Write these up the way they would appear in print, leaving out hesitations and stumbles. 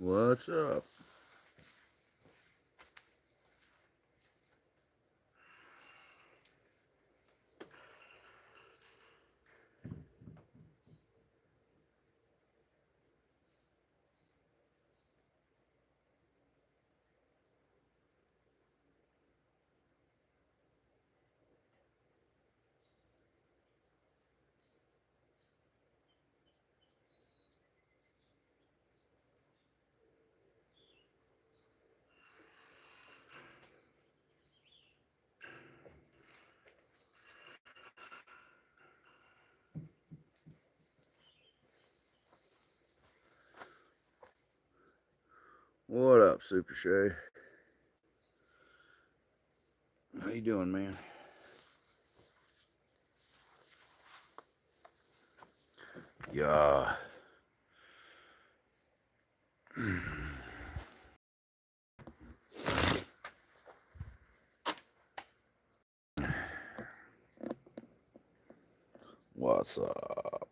What's up? What up, Super Shay? How you doing, man? Yeah. What's up?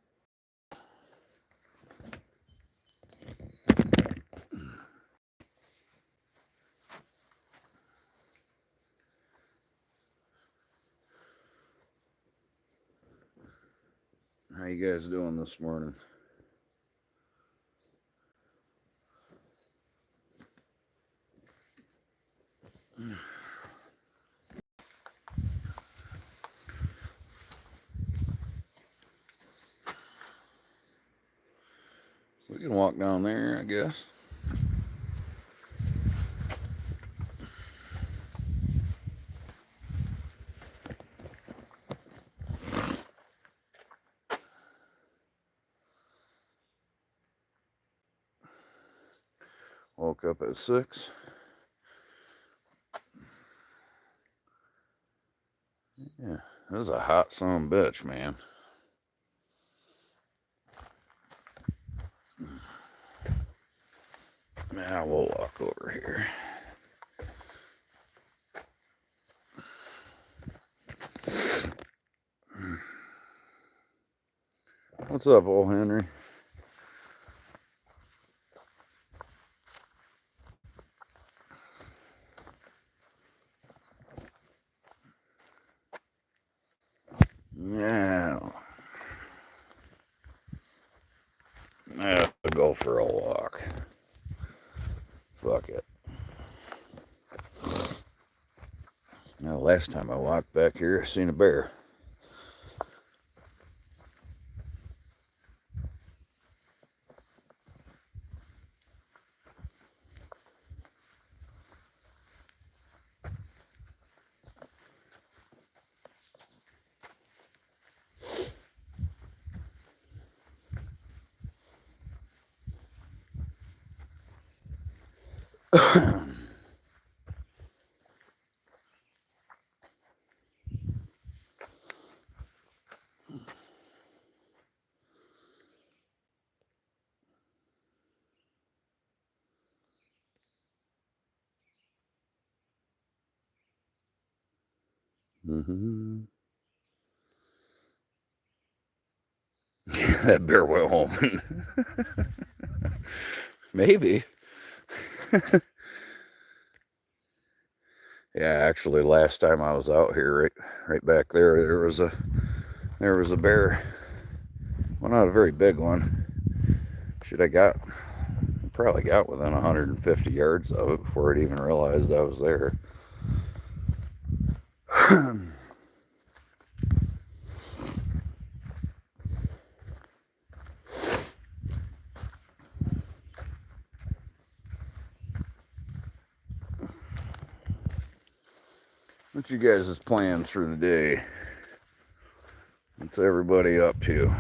How you guys doing this morning? We can walk down there, I guess. Woke up at 6. Yeah, this is a hot son of a bitch, man. Now we'll walk over here. What's up, old Henry? Now, I'll go for a walk. Fuck it. Now, last time I walked back here, I seen a bear. Mm-hmm. That bear went home. Maybe. Yeah, actually, last time I was out here, right back there, there was a bear. Well, not a very big one. Probably got within 150 yards of it before it even realized I was there. What you guys' plans for the day? What's everybody up to?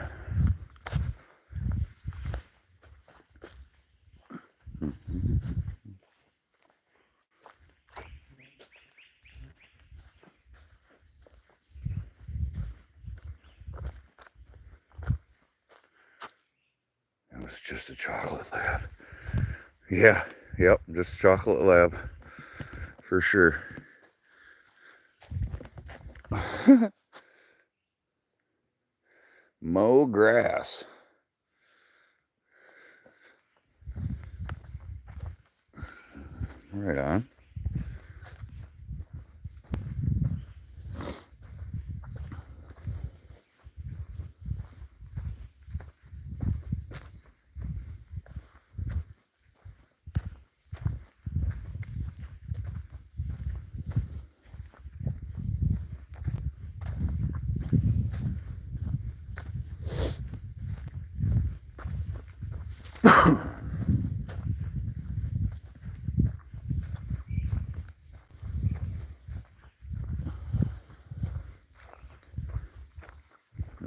It was just a chocolate lab. Yeah, yep, just a chocolate lab. For sure. Mow grass. Right on.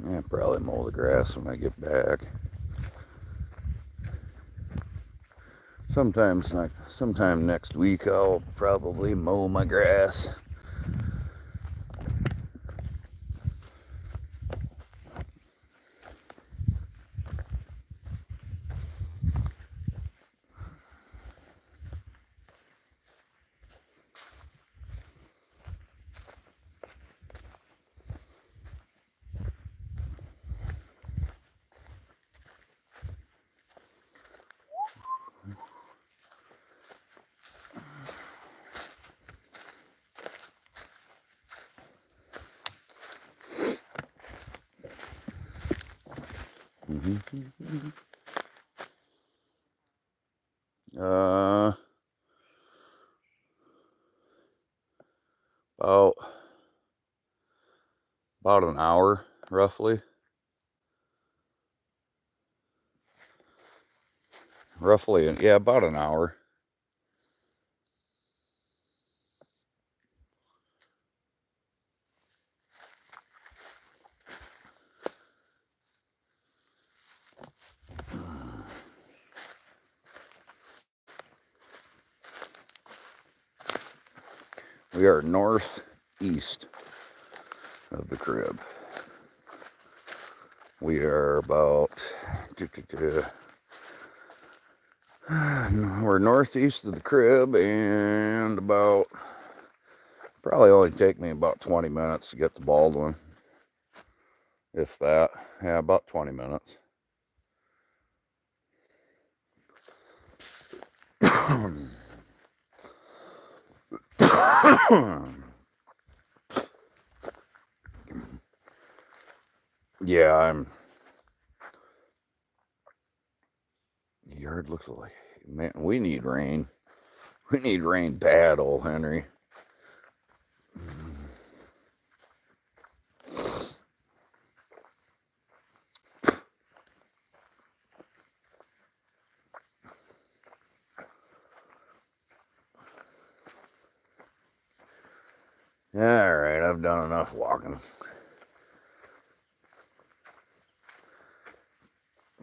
Yeah, probably mow the grass when I get back. Sometime next week I'll probably mow my grass. Uh, about an hour, roughly. Yeah, about an hour. We are northeast of the crib. We are about, we're northeast of the crib, and about, probably only take me about 20 minutes to get to Baldwin. If that. Yeah, about 20 minutes. Yeah, the yard looks like, man, we need rain. We need rain bad, old Henry. Alright, I've done enough walking.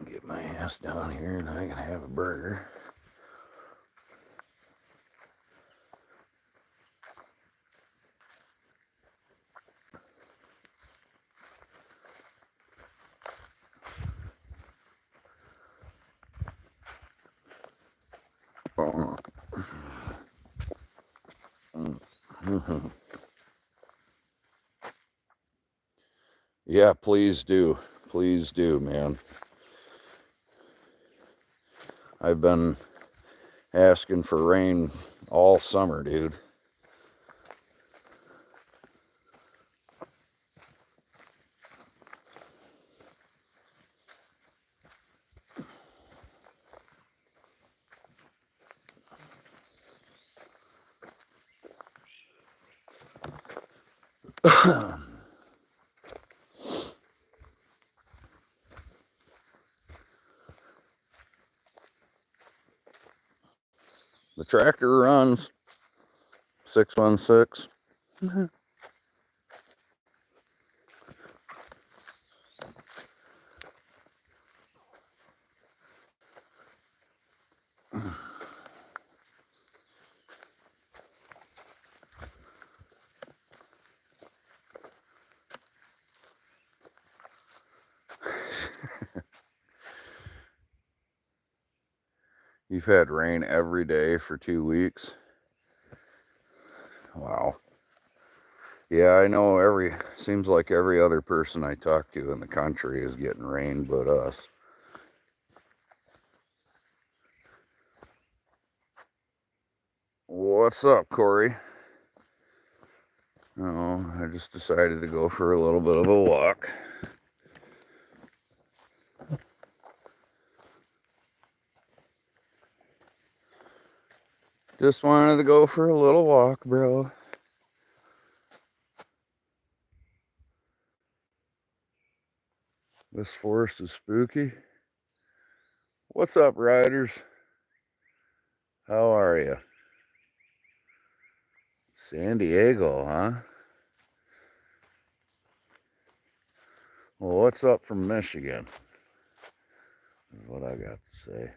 Get my ass down here and I can have a burger. Yeah, please do. Please do, man. I've been asking for rain all summer, dude. The tractor runs 616. You've had rain every day for 2 weeks. Wow. Yeah, I know seems like every other person I talk to in the country is getting rain but us. what's up, Corey? Oh, I just decided to go for a little bit of a walk. Just wanted to go for a little walk, bro. This forest is spooky. What's up, riders? How are you? San Diego, huh? Well, what's up from Michigan? Is what I got to say.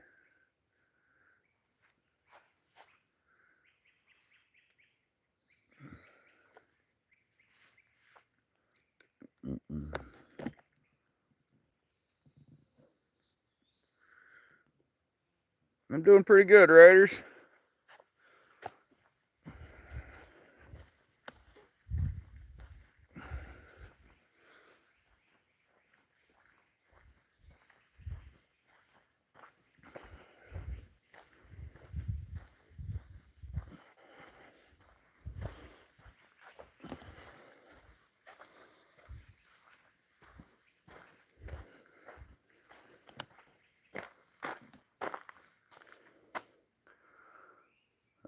I'm doing pretty good, riders.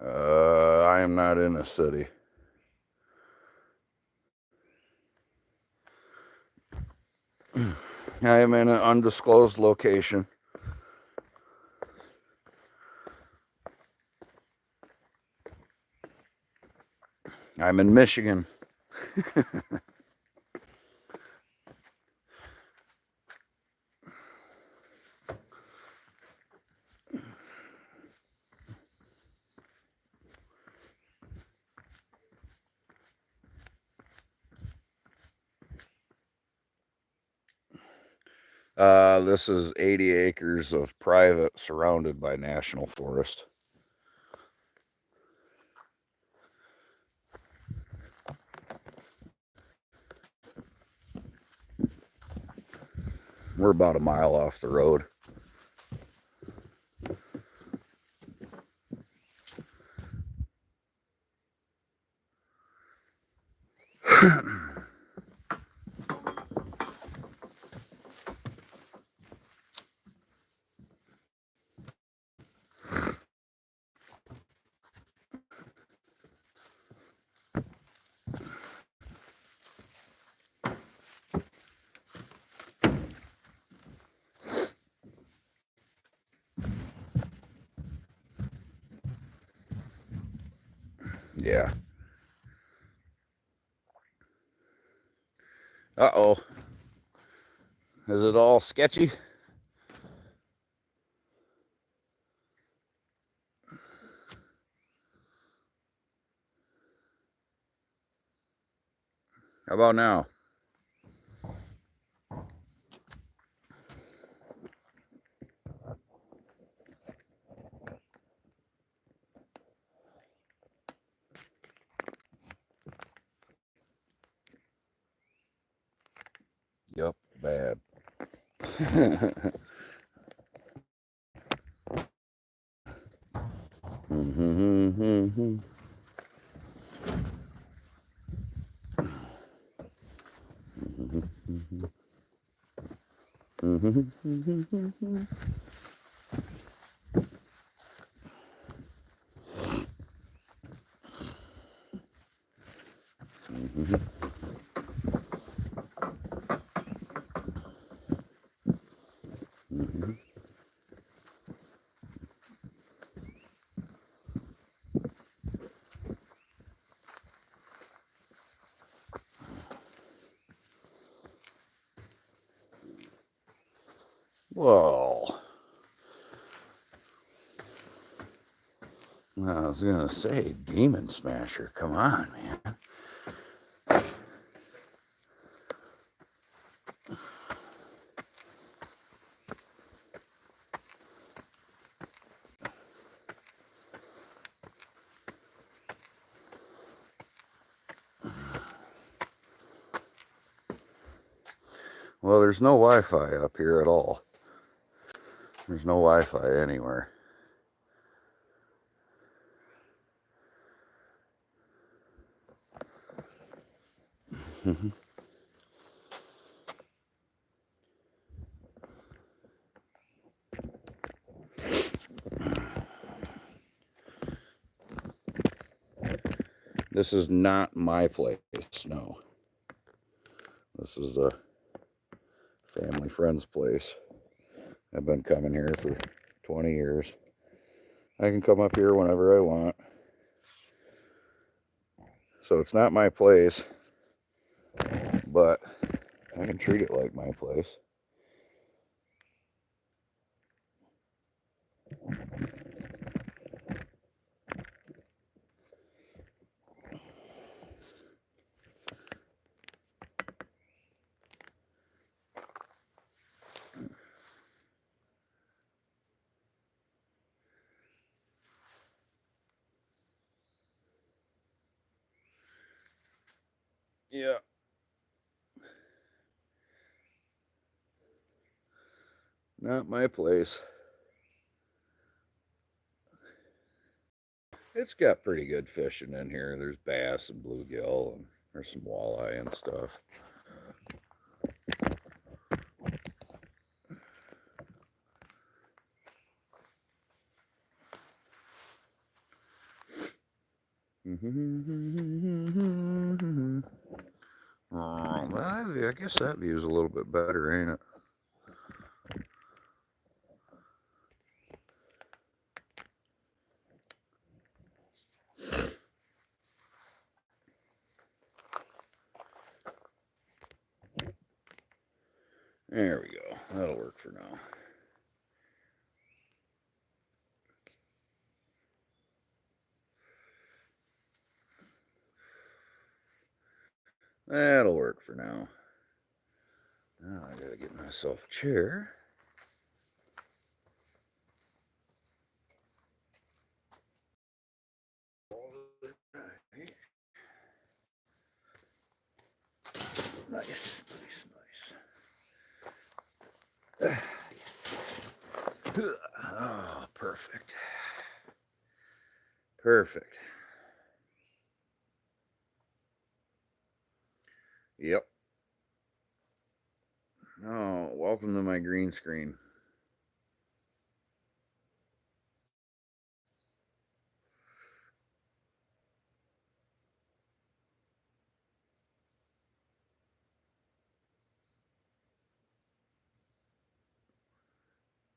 I am not in a city. I am in an undisclosed location. I'm in Michigan. This is 80 acres of private surrounded by national forest. We're about a mile off the road. Yeah. Uh-oh. Is it all sketchy? How about now? Yep, bad. Well, I was gonna say, Demon Smasher, come on, man. Well, there's no Wi-Fi up here at all. There's no Wi-Fi anywhere. This is not my place, no. This is a family friend's place. I've been coming here for 20 years. I can come up here whenever I want. So it's not my place, but I can treat it like my place. Yeah. Not my place. It's got pretty good fishing in here. There's bass and bluegill, and there's some walleye and stuff. I guess that view's a little bit better, ain't it? There we go. That'll work for now. That'll work for now. Now I gotta get myself a chair. Nice, nice, nice. Oh, perfect. Perfect. Yep. Oh, welcome to my green screen.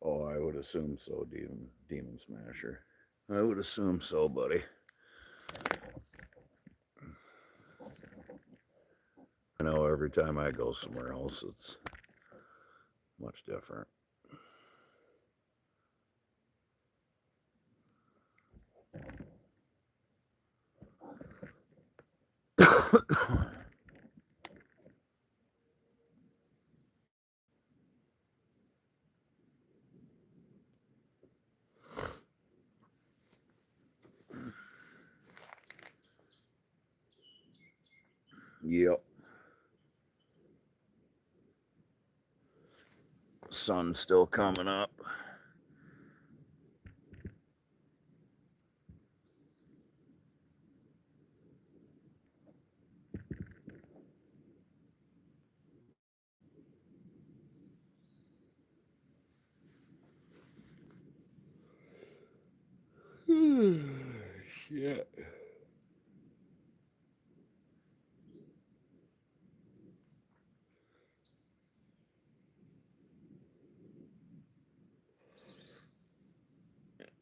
Oh, I would assume so, Demon Smasher. I would assume so, buddy. I know every time I go somewhere else, it's much different. Yep. Sun's still coming up. Shit.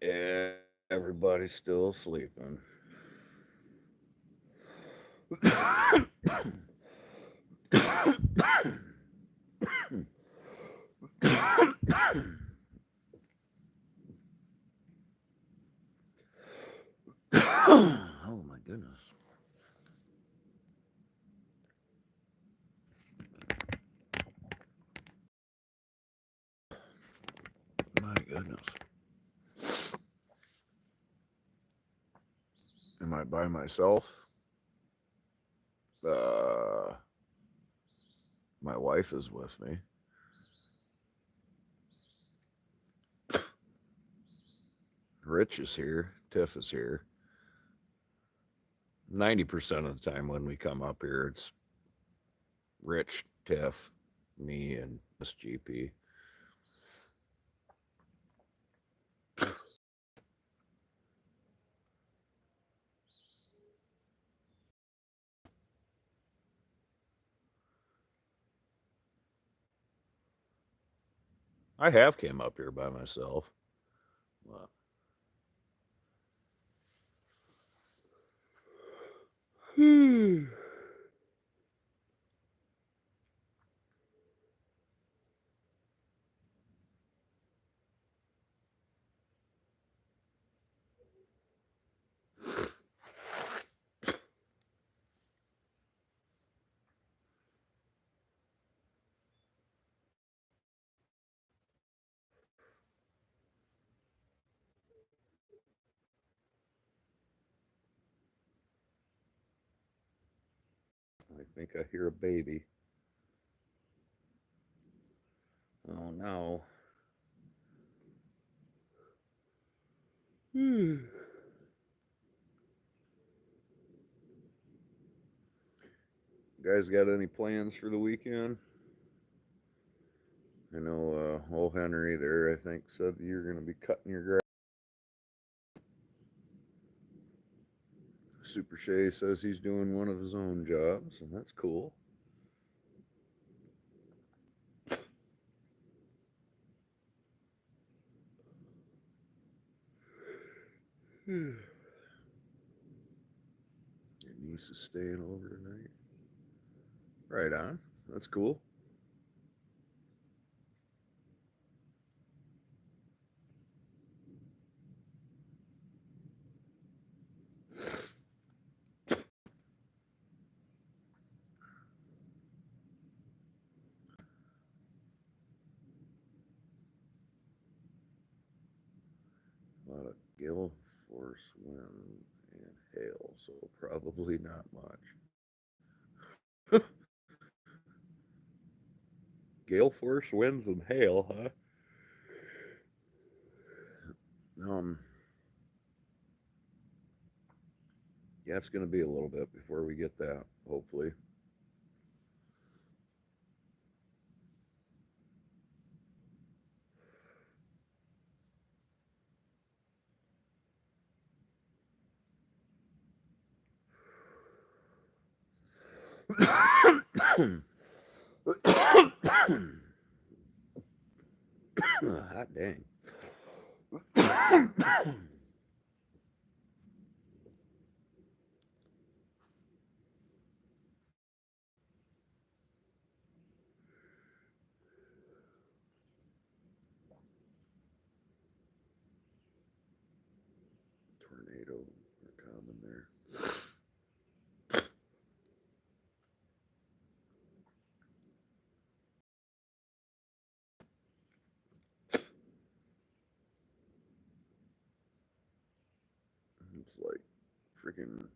Yeah, everybody's still sleeping. Oh my goodness. My goodness. Am I by myself? My wife is with me. Rich is here. Tiff is here. 90% of the time when we come up here, it's Rich, Tiff, me, and this GP. I have came up here by myself. But I think I hear a baby. Oh no. You guys got any plans for the weekend? I know old Henry there, I think, said you're going to be cutting your grass. Super Shay says he's doing one of his own jobs, and that's cool. Your niece is staying over tonight. Right on. That's cool. A lot of gale force wind and hail, so probably not much. Gale force winds and hail, huh? Yeah, it's going to be a little bit before we get that, hopefully. Hot dang. Tornado are common there. It's like freaking,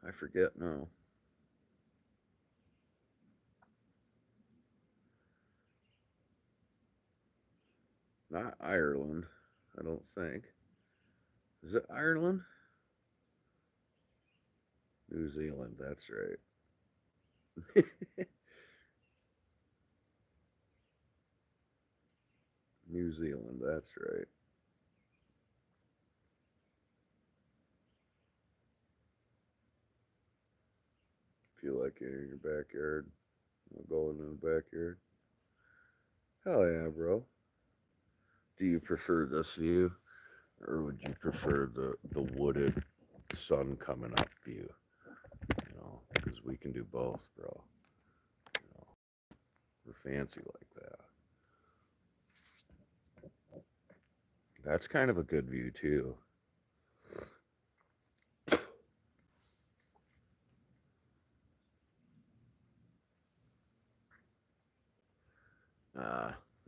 I forget now. Not Ireland, I don't think. Is it Ireland? New Zealand, that's right. New Zealand, that's right. Feel like you're in your backyard. Going in the backyard. Hell yeah, bro. Do you prefer this view, or would you prefer the wooded sun coming up view? You know, because we can do both, bro. You know, we're fancy like that. That's kind of a good view too.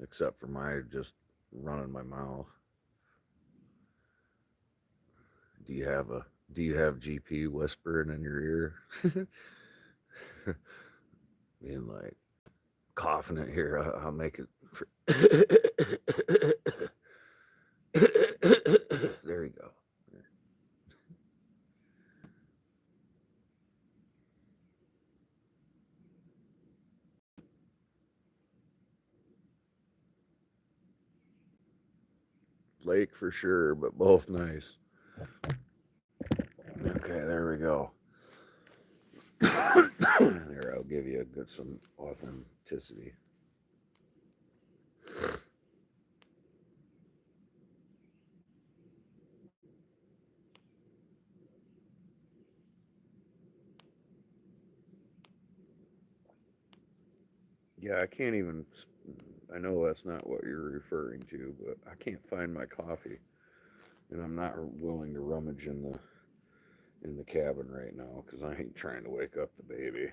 Except for my just running my mouth. Do you have GP whispering in your ear? Being like coughing it here. I'll make it. There you go. lake for sure, but both nice. Okay, there we go. There, I'll give you some authenticity. Yeah, I can't even. I know that's not what you're referring to, but I can't find my coffee, and I'm not willing to rummage in the cabin right now because I ain't trying to wake up the baby.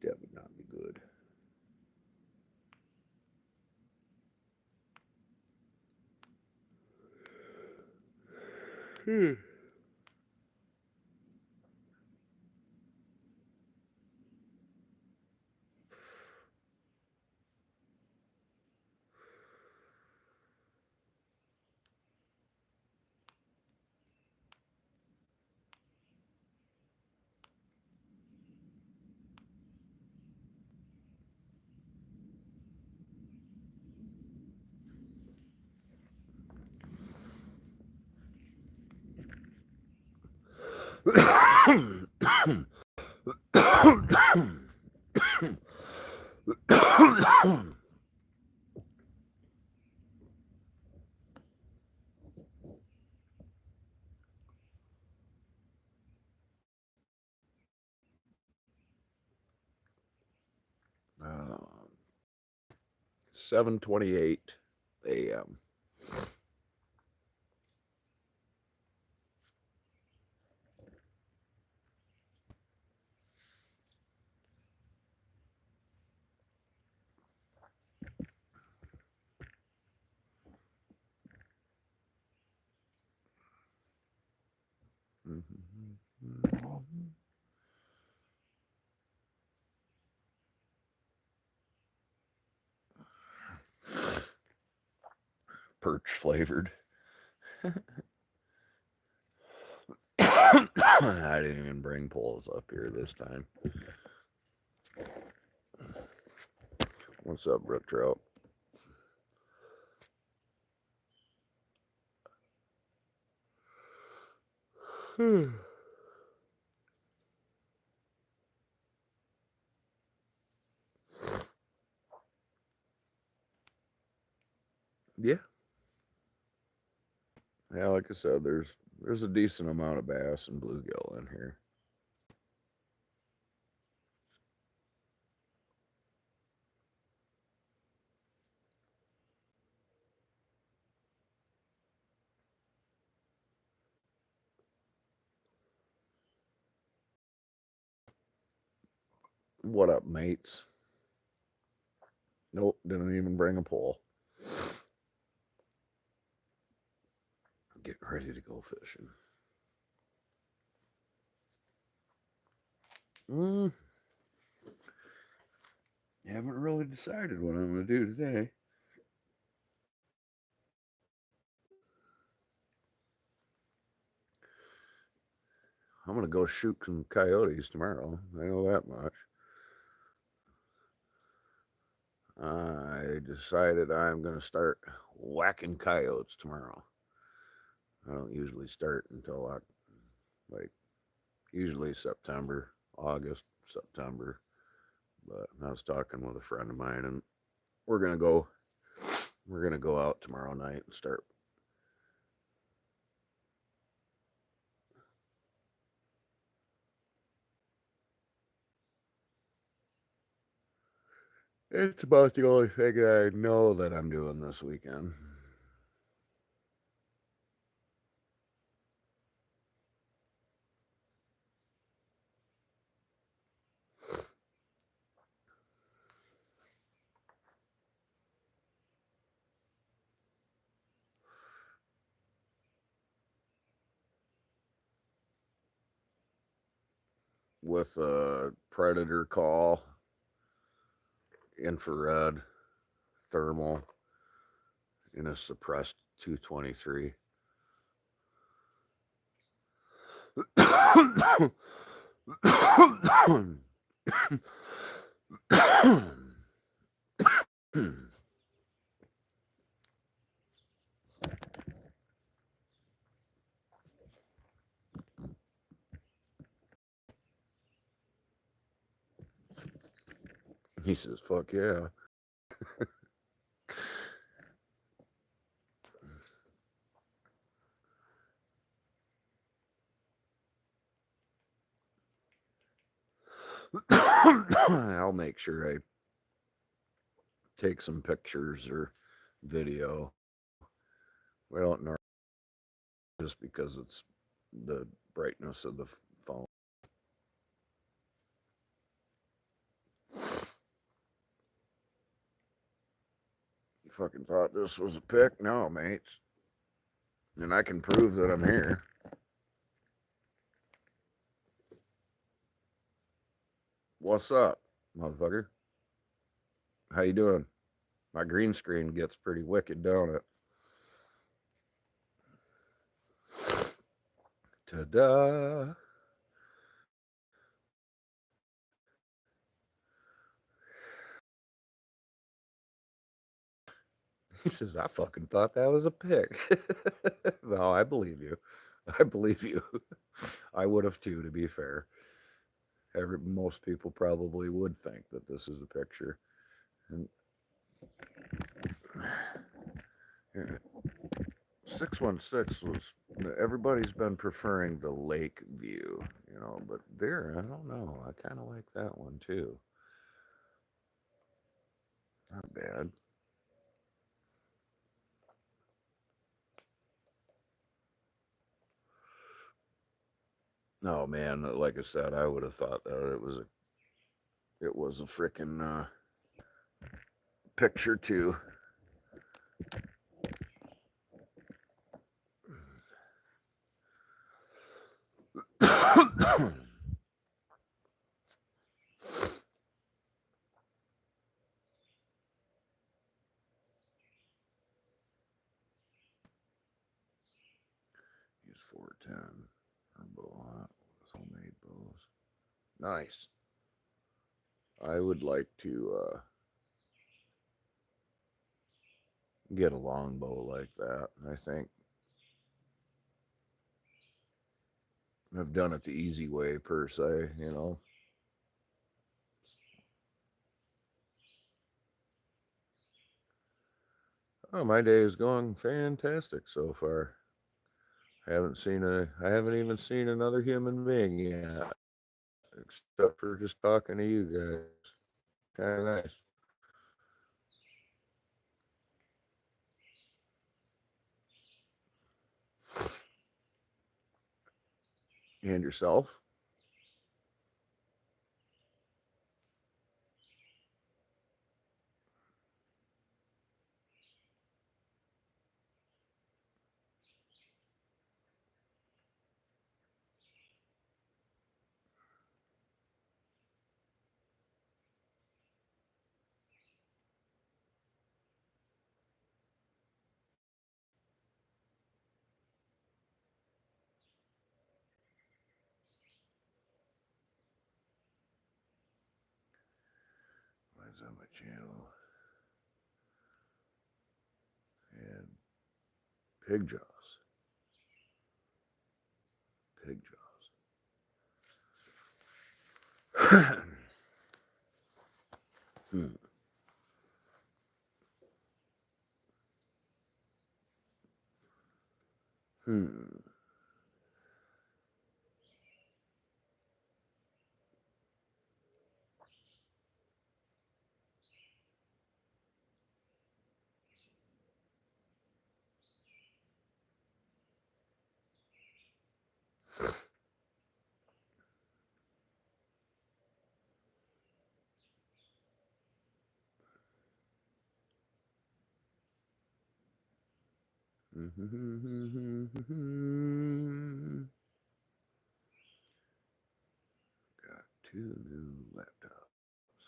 That would not be good. uh, 7:28 a.m. Perch flavored. I didn't even bring poles up here this time. What's up, brook trout? Yeah. Yeah, like I said, there's a decent amount of bass and bluegill in here. What up, mates? Nope, didn't even bring a pole. Getting ready to go fishing. Haven't really decided what I'm going to do today. I'm going to go shoot some coyotes tomorrow. I know that much. I decided I'm going to start whacking coyotes tomorrow. I don't usually start until usually September, August, September. But I was talking with a friend of mine, and we're gonna go out tomorrow night and start. It's about the only thing I know that I'm doing this weekend. With a predator call, infrared, thermal, in a suppressed 223. He says, fuck yeah. I'll make sure I take some pictures or video. We don't know just because it's the brightness of the phone. You fucking thought this was a pic? No, mates. And I can prove that I'm here. What's up, motherfucker? How you doing? My green screen gets pretty wicked, don't it? Ta-da! He says, I fucking thought that was a pic. No, I believe you. I believe you. I would have too, to be fair. Most people probably would think that this is a picture. And 616 was, everybody's been preferring the lake view, you know, but there, I don't know. I kind of like that one too. Not bad. No, man, like I said, I would have thought that it was a freaking picture too. Use 410 or bow hunt with homemade bows. Nice. I would like to get a longbow like that. I think I've done it the easy way per se, you know. Oh, my day is going fantastic so far. I haven't even seen another human being yet, except for just talking to you guys. Kind of nice. And yourself? Mine's on my channel. And pig jaws. Pig jaws. Hmm. Hmm. Got 2 new laptops.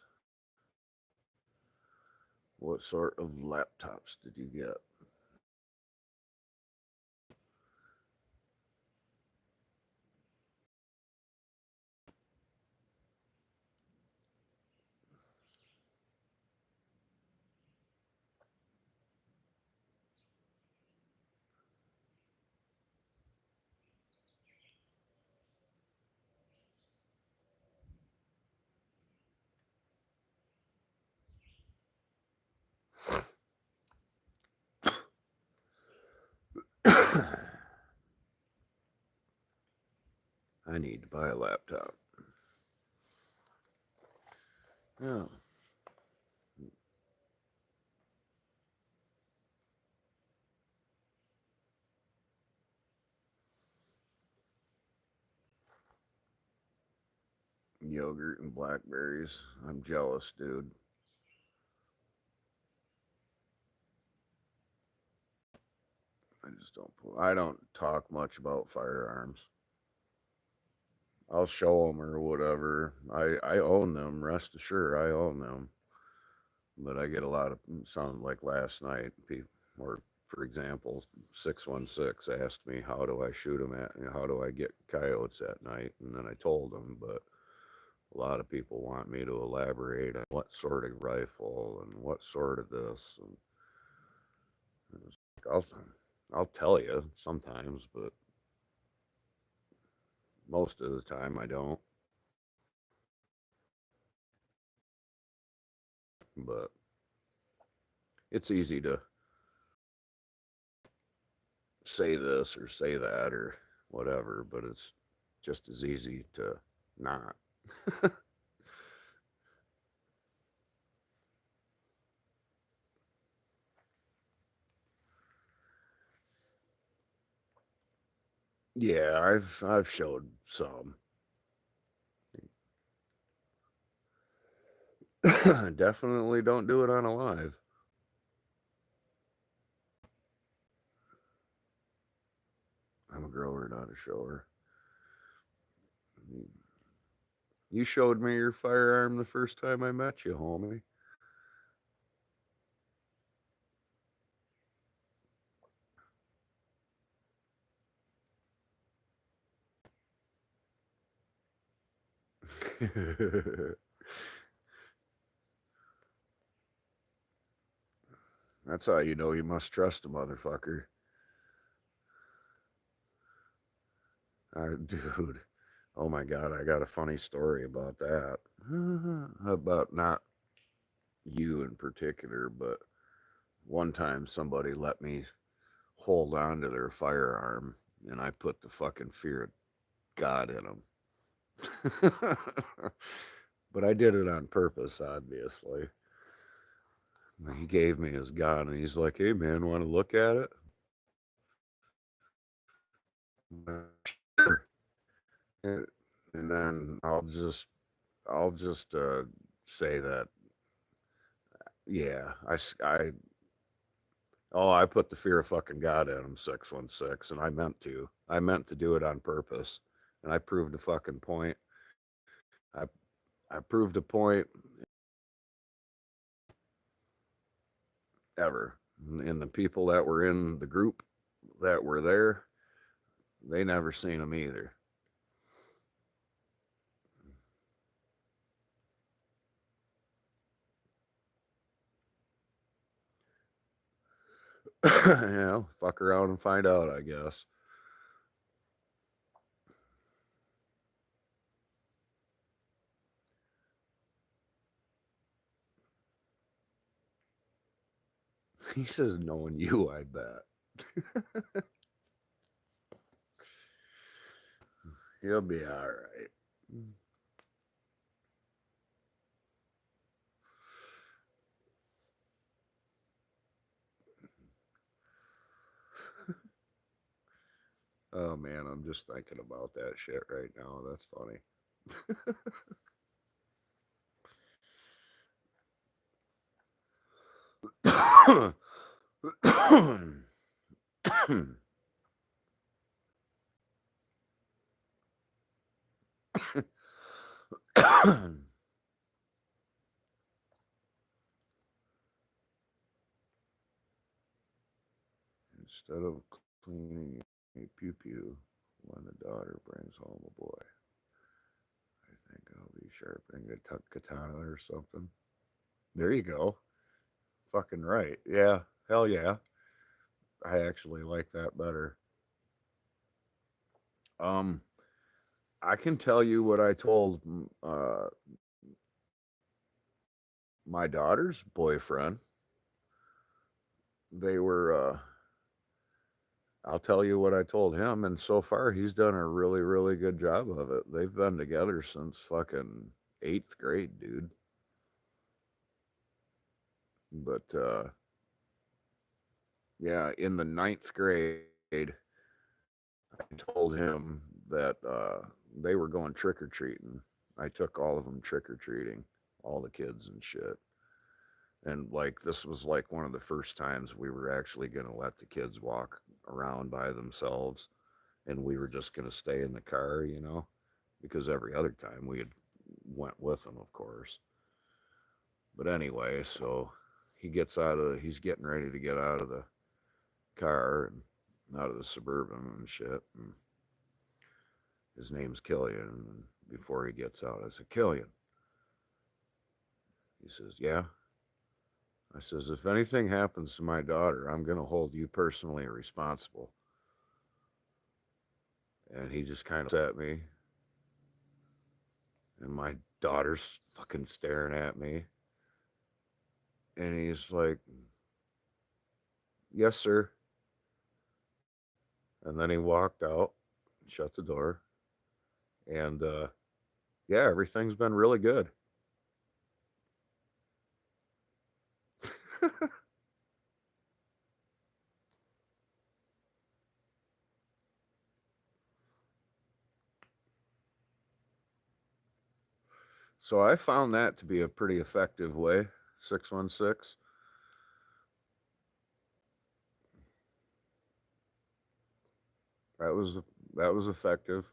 What sort of laptops did you get? need to buy a laptop. Yeah. Yogurt and blackberries. I'm jealous, dude. I don't talk much about firearms. I'll show them or whatever. I own them. Rest assured, I own them. But I get a lot of some like last night. People, or for example, 616 asked me how do I shoot them at, how do I get coyotes at night, and then I told them. But a lot of people want me to elaborate on what sort of rifle and what sort of this. And it's like, I'll tell you sometimes, but most of the time I don't. But it's easy to say this or say that or whatever, but it's just as easy to not. Yeah, I've showed some. Definitely don't do it on a live. I'm a grower, not a shower. You showed me your firearm the first time I met you, homie. That's how you know you must trust a motherfucker. Dude, oh my God, I got a funny story about that. About not you in particular, but one time somebody let me hold on to their firearm and I put the fucking fear of God in them. But I did it on purpose, obviously. He gave me his gun and he's like, hey man, want to look at it? Sure. And then I'll just say that, yeah, I put the fear of fucking God in him, 616, and I meant to do it on purpose, and I proved a fucking point. I I proved a point ever, and the people that were in the group that were there, they never seen him either. Fuck around and find out, I guess. He says, knowing you, I bet. He'll be all right. Oh man, I'm just thinking about that shit right now. That's funny. Instead of cleaning a pew pew when the daughter brings home a boy, I think I'll be sharpening a katana or something. There you go. Fucking right. Yeah. Hell yeah. I actually like that better. Um, I can tell you what I told my daughter's boyfriend. They were I'll tell you what I told him, and so far he's done a really, really good job of it. They've been together since fucking 8th grade, dude. But yeah, in the 9th grade, I told him that they were going trick or treating. I took all of them trick or treating, all the kids and shit. And like this was like one of the first times we were actually going to let the kids walk around by themselves, and we were just going to stay in the car, you know, because every other time we had went with them, of course. But anyway, so he's getting ready to get out of the car and out of the Suburban and shit. And his name's Killian. And before he gets out, I said, Killian. He says, yeah. I says, if anything happens to my daughter, I'm going to hold you personally responsible. And he just kind of at me. And my daughter's fucking staring at me. And he's like, yes, sir. And then he walked out, shut the door. And yeah, everything's been really good. So I found that to be a pretty effective way. 616. That was that was effective.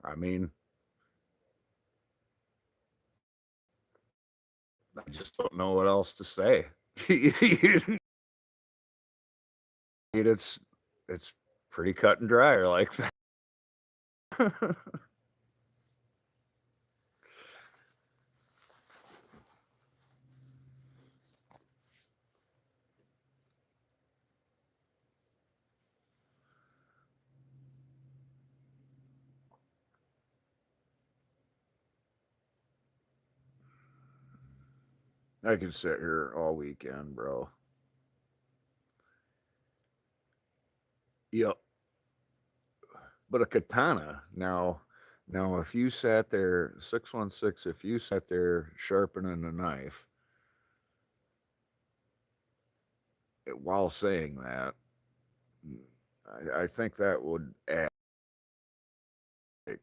I mean, I just don't know what else to say. it's it's pretty cut and dry like that. I could sit here all weekend, bro. Yep. But a katana now if you sat there 616, if you sat there sharpening a knife while saying that, I think that would add. Like,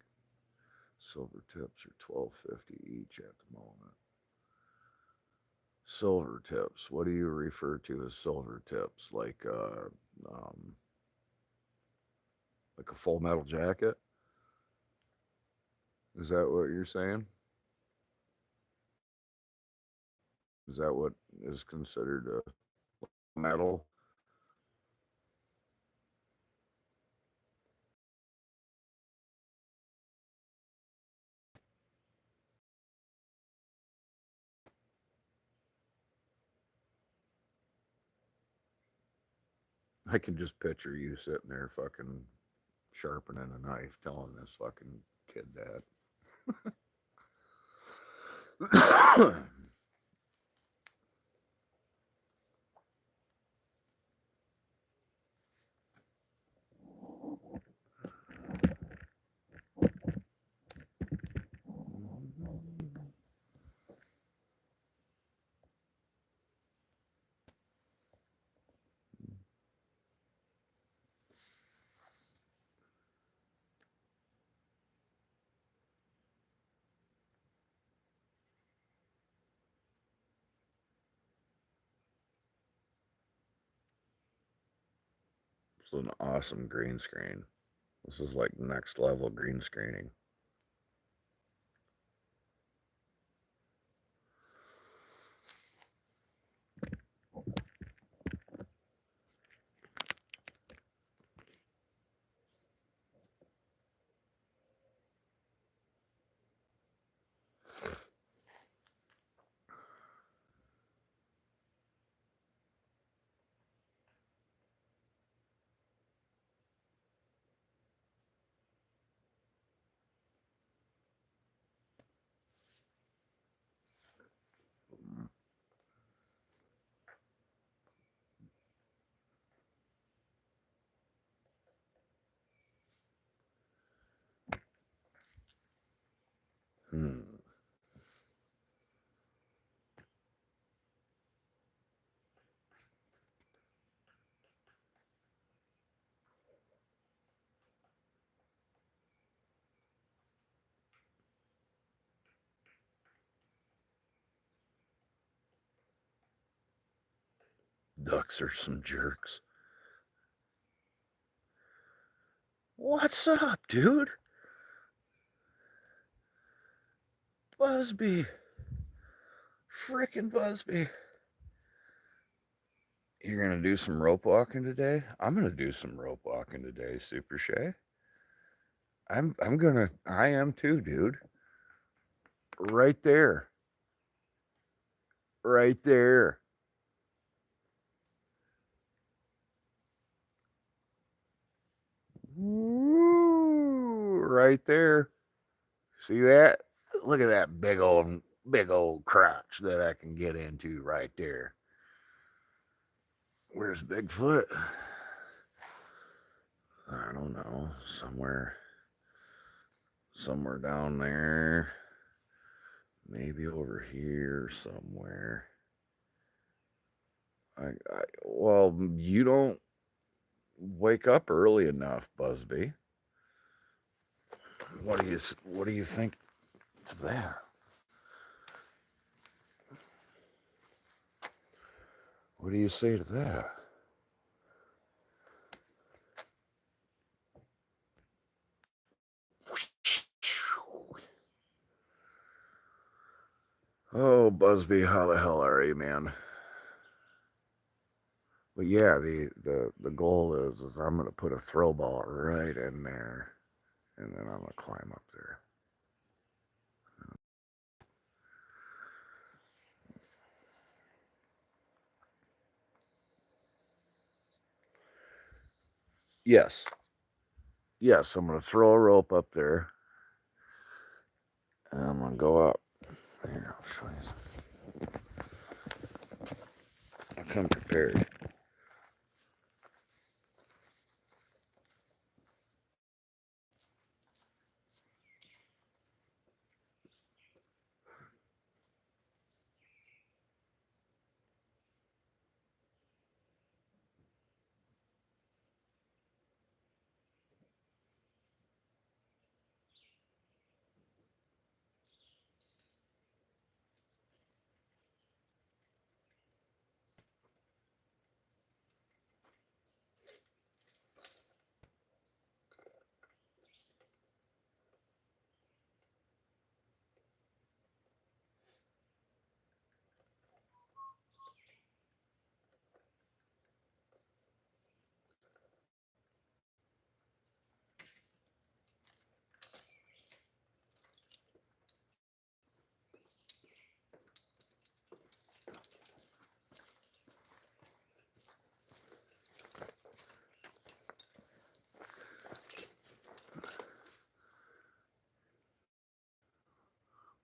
silver tips are 12.50 each at the moment. Silver tips. What do you refer to as silver tips? Um, like a Full Metal Jacket? Is that what you're saying? Is that what is considered a metal? I can just picture you sitting there fucking sharpening a knife, telling this fucking kid that. It's an awesome green screen. This is like next level green screening. Hmm. Ducks are some jerks. What's up, dude? Busby. Frickin' Busby. You're gonna do some rope walking today? I'm gonna do some rope walking today, Super Shay. I am too, dude. Right there. Right there. Woo, right there. See that? Look at that big old crotch that I can get into right there. Where's Bigfoot? I don't know. Somewhere down there. Maybe over here somewhere. Well, you don't wake up early enough, Busby. What do you think to that? What do you say to that? Oh, Busby, how the hell are you, man? But yeah, the goal is I'm gonna put a throw ball right in there, and then I'm gonna climb up there. Yes, yes, I'm gonna throw a rope up there, and I'm gonna go up. Here, I'll show you. I'll come prepared.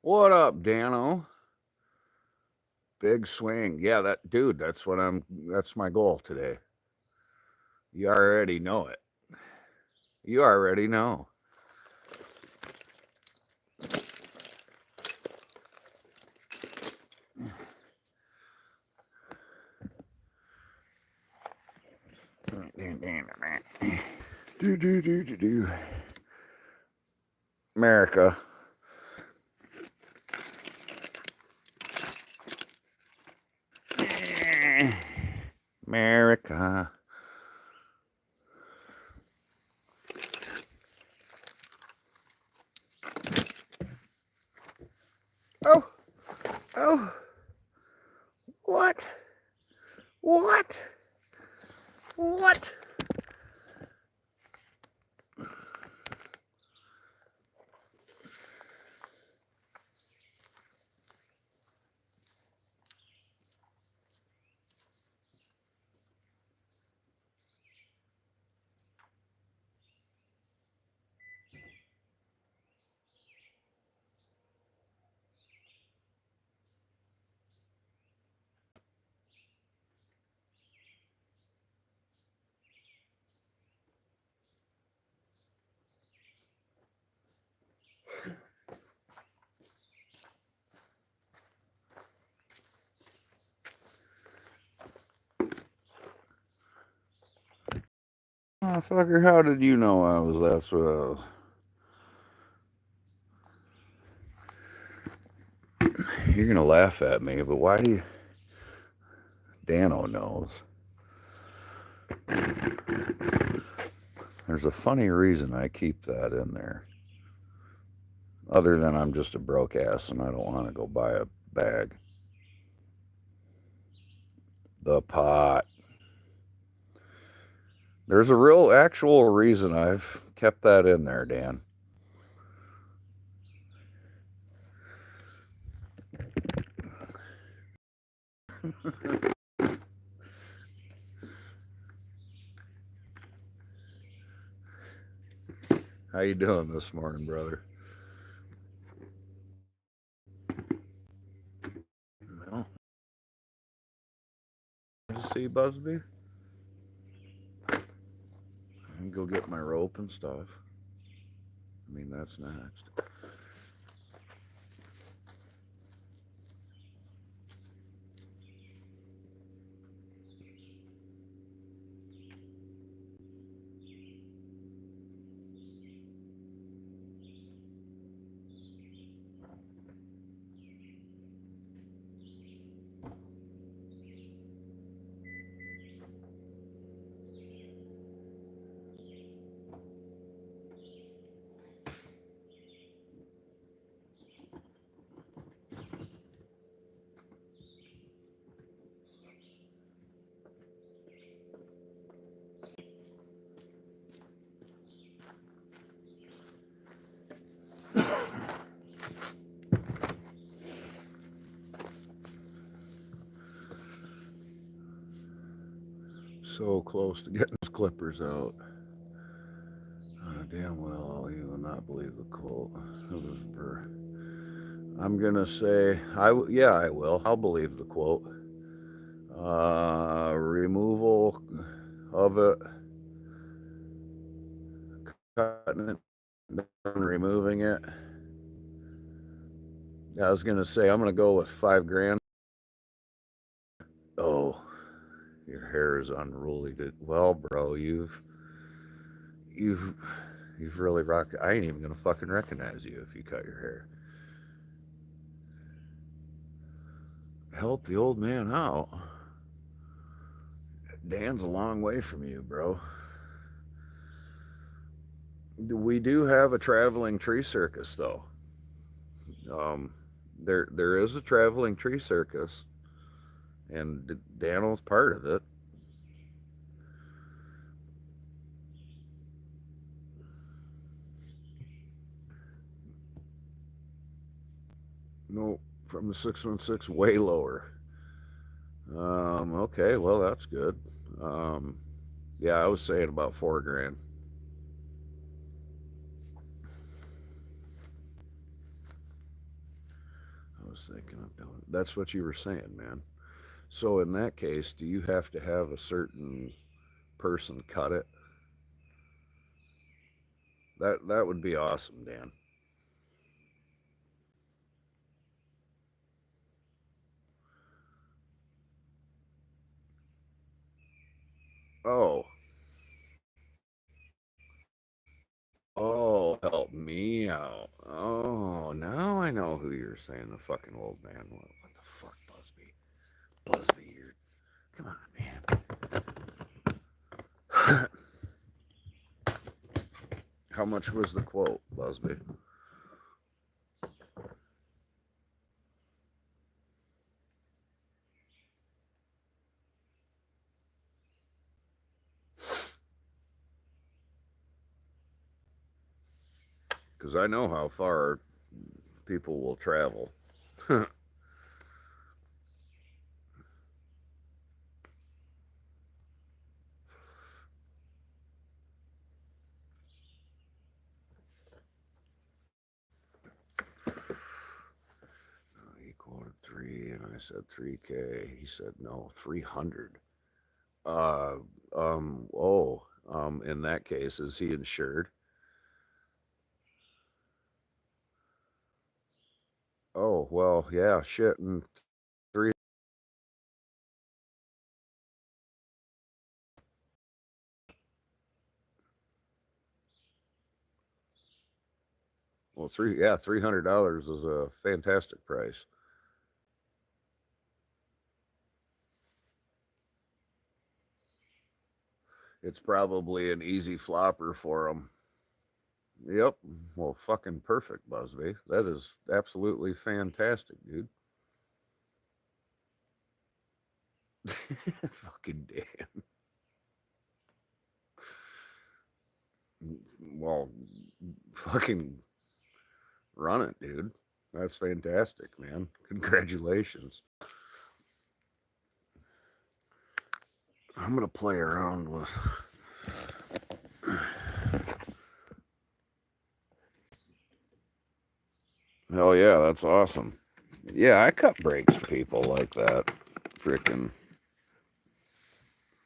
What up, Dano? Big swing. Yeah, that's my goal today. You already know it. You already know. Do. America. America. Oh, oh, what? What? What? Fucker, how did you know I was? That's what I was. You're gonna laugh at me, but why do you? Dano knows. There's a funny reason I keep that in there. Other than I'm just a broke ass and I don't want to go buy a bag. The pot. There's a real actual reason I've kept that in there, Dan. How you doing this morning, brother? Well, did you see Busby? I can go get my rope and stuff. I mean, that's next. So close to getting his clippers out. Damn well, you will not believe the quote. It was for. I'm gonna say yeah, I will. I'll believe the quote. Removal of it, cutting it down, removing it. I was gonna say I'm gonna go with $5,000. Oh, your hair is unruly. Well, bro, you've really rocked. I ain't even gonna fucking recognize you if you cut your hair. Help the old man out. Dan's a long way from you, bro. We do have a traveling tree circus, though. There is a traveling tree circus, and Daniel's part of it. No, from the 616, way lower. Okay, well that's good. Yeah, I was saying about $4,000. I was thinking of doing. That's what you were saying, man. So in that case, do you have to have a certain person cut it? That would be awesome, Dan. Oh, oh, help me out. Oh, now I know who you're saying. The fucking old man. What the fuck, Busby? Busby, you're. Come on, man. How much was the quote, Busby? Because I know how far people will travel. He quoted 3, and I said 3K. He said no, 300. Uh, in that case, is he insured? Oh, well, yeah, shit. And 3. Well, $300 is a fantastic price. It's probably an easy flopper for them. Yep. Well, fucking perfect, Busby. That is absolutely fantastic, dude. Fucking damn. Well, fucking run it, dude. That's fantastic, man. Congratulations. I'm going to play around with. Hell yeah, that's awesome. Yeah, I cut brakes for people like that. Freaking.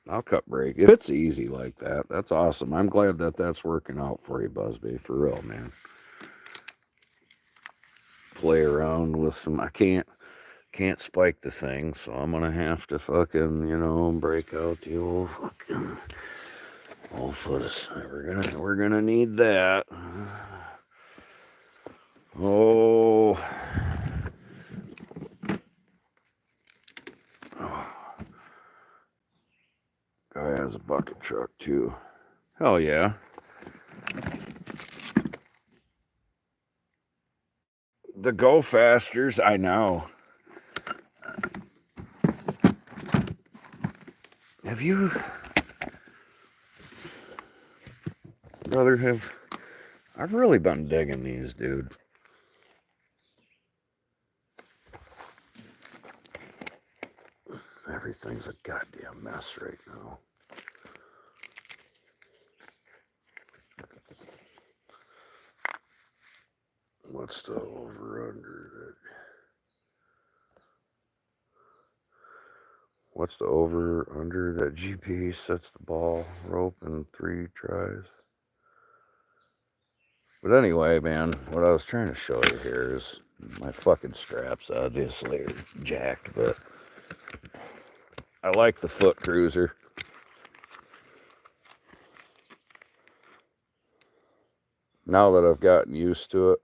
I'll cut brake. If it's easy like that, that's awesome. I'm glad that that's working out for you, Busby. For real, man. Play around with some. I can't spike the thing, so I'm gonna have to fucking, break out the old fucking old foot of. We're gonna need that. Oh. Guy has a bucket truck too. Hell yeah. The Go Fasters, I know. Have you, brother, I've really been digging these, dude. Everything's a goddamn mess right now. What's the over under that? What's the over under that GP sets the ball rope in 3 tries? But anyway, man, what I was trying to show you here is my fucking straps obviously are jacked, but I like the foot cruiser. Now that I've gotten used to it.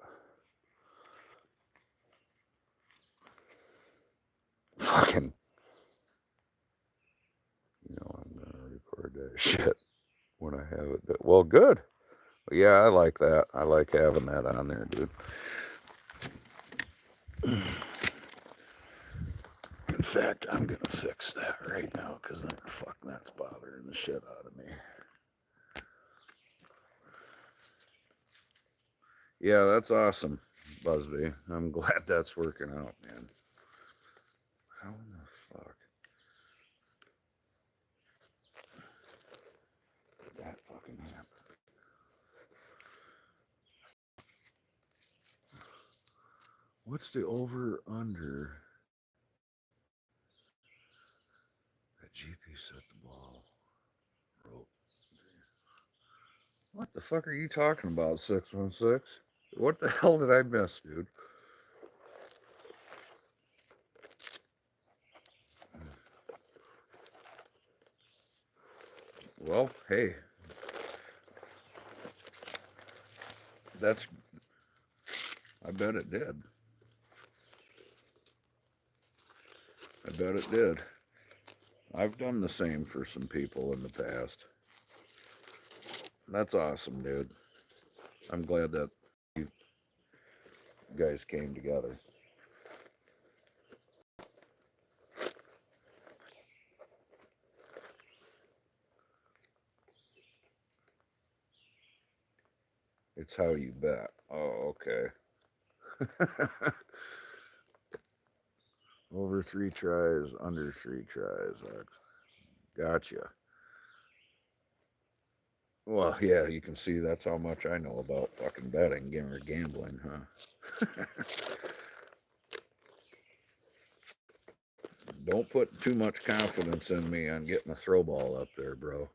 Fucking, I'm gonna record that shit when I have it. Well, good. Yeah, I like that. I like having that on there, dude. In fact, I'm gonna fix that right now because that's bothering the shit out of me. Yeah, that's awesome, Busby. I'm glad that's working out, man. How in the fuck did that fucking happen? What's the over under that GP set the ball rope? What the fuck are you talking about, 616? What the hell did I miss, dude? Well, hey. I bet it did. I bet it did. I've done the same for some people in the past. That's awesome, dude. I'm glad that you guys came together. It's how you bet. Oh, okay. Over 3 tries, under 3 tries. Gotcha. Well, yeah, you can see that's how much I know about fucking betting or gambling, huh? Don't put too much confidence in me on getting a throw ball up there, bro.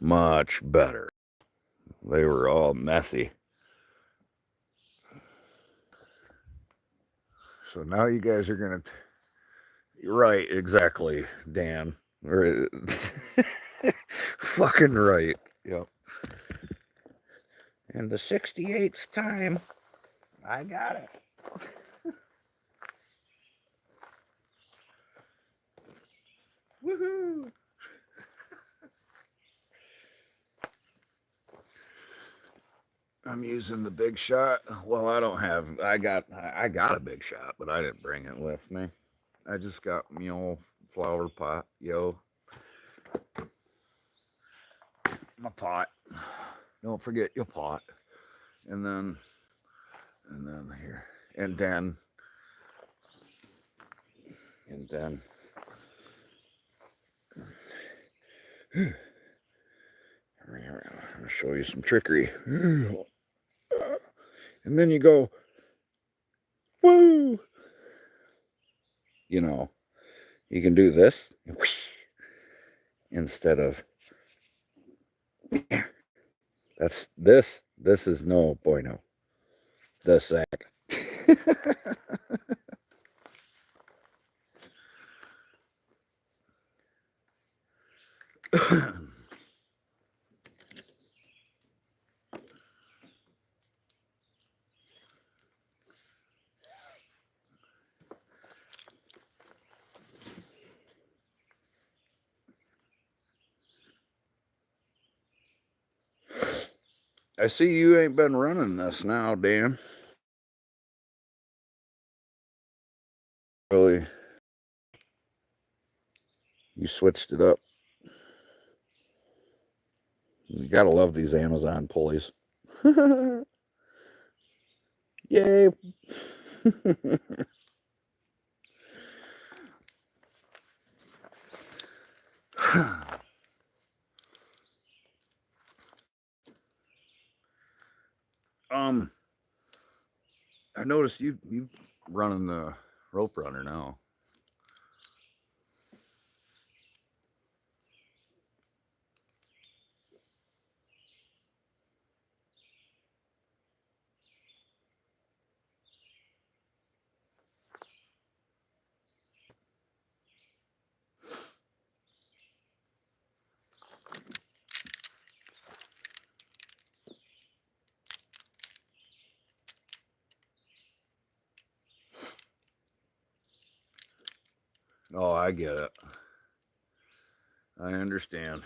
Much better. They were all messy. So now you guys are going to... Right, exactly, Dan. Fucking right. Yep. And the 68th time, I got it. Woohoo! I'm using the Big Shot. Well, I don't have... I got a Big Shot, but I didn't bring it with me. I just got me old flower pot, yo. My pot. Don't forget your pot. And then here. And then I'm gonna show you some trickery. And then you go, woo! You know, you can do this instead of this is no bueno. The sack. I see you ain't been running this now, Dan. Really? You switched it up. You gotta love these Amazon pulleys. Yay. I noticed you running the rope runner now. Oh, I get it. I understand.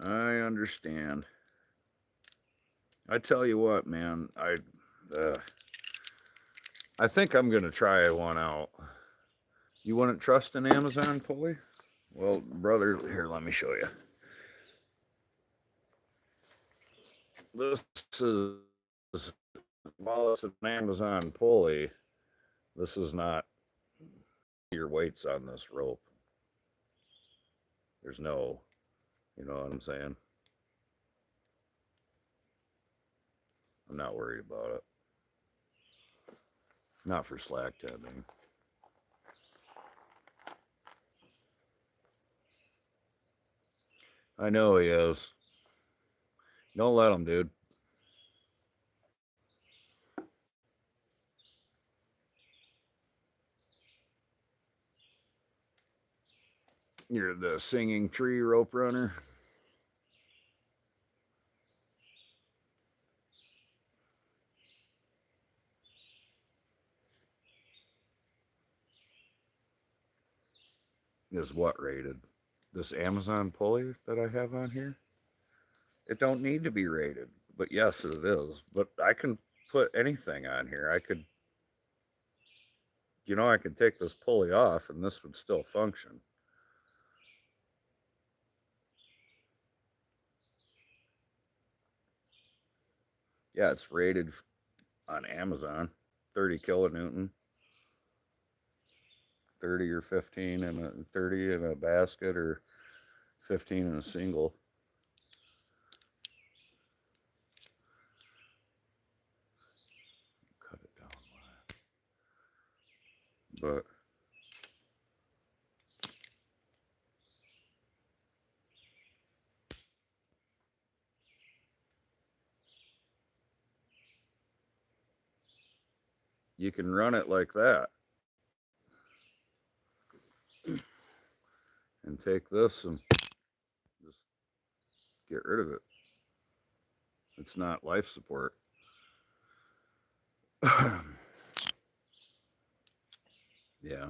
I understand. I tell you what, man, I think I'm gonna try one out. You wouldn't trust an Amazon pulley? Well, brother, here, let me show you. This is, while it's an Amazon pulley, this is not your weights on this rope. There's no, you know what I'm saying? I'm not worried about it. Not for slack tending. I know he is. Don't let him, dude. You're the singing tree rope runner. Is what rated? This Amazon pulley that I have on here? It don't need to be rated, but yes, it is. But I can put anything on here. I could, you know, I could take this pulley off and this would still function. Yeah, it's rated on Amazon, 30 kilonewton, 30 or 15 and a 30 in a basket or 15 in a single. Cut it down. But you can run it like that. And take this and just get rid of it. It's not life support. Yeah.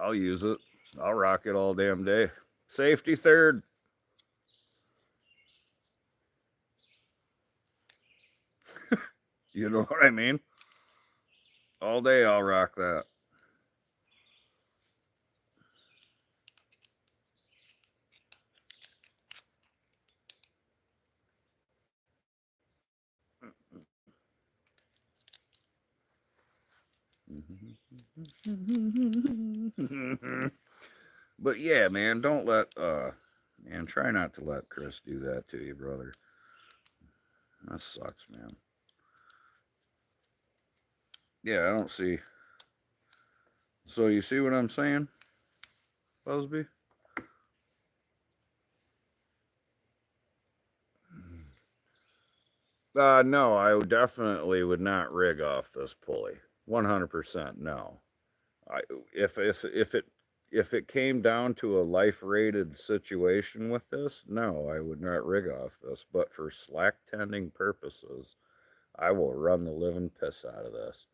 I'll use it. I'll rock it all damn day. Safety third. You know what I mean? All day I'll rock that. But yeah, man, don't let man, try not to let Chris do that to you, brother. That sucks, man. Yeah, I don't see. So you see what I'm saying, Busby? No, I definitely would not rig off this pulley. 100% no. I if it came down to a life rated situation with this, no, I would not rig off this. But for slack tending purposes, I will run the living piss out of this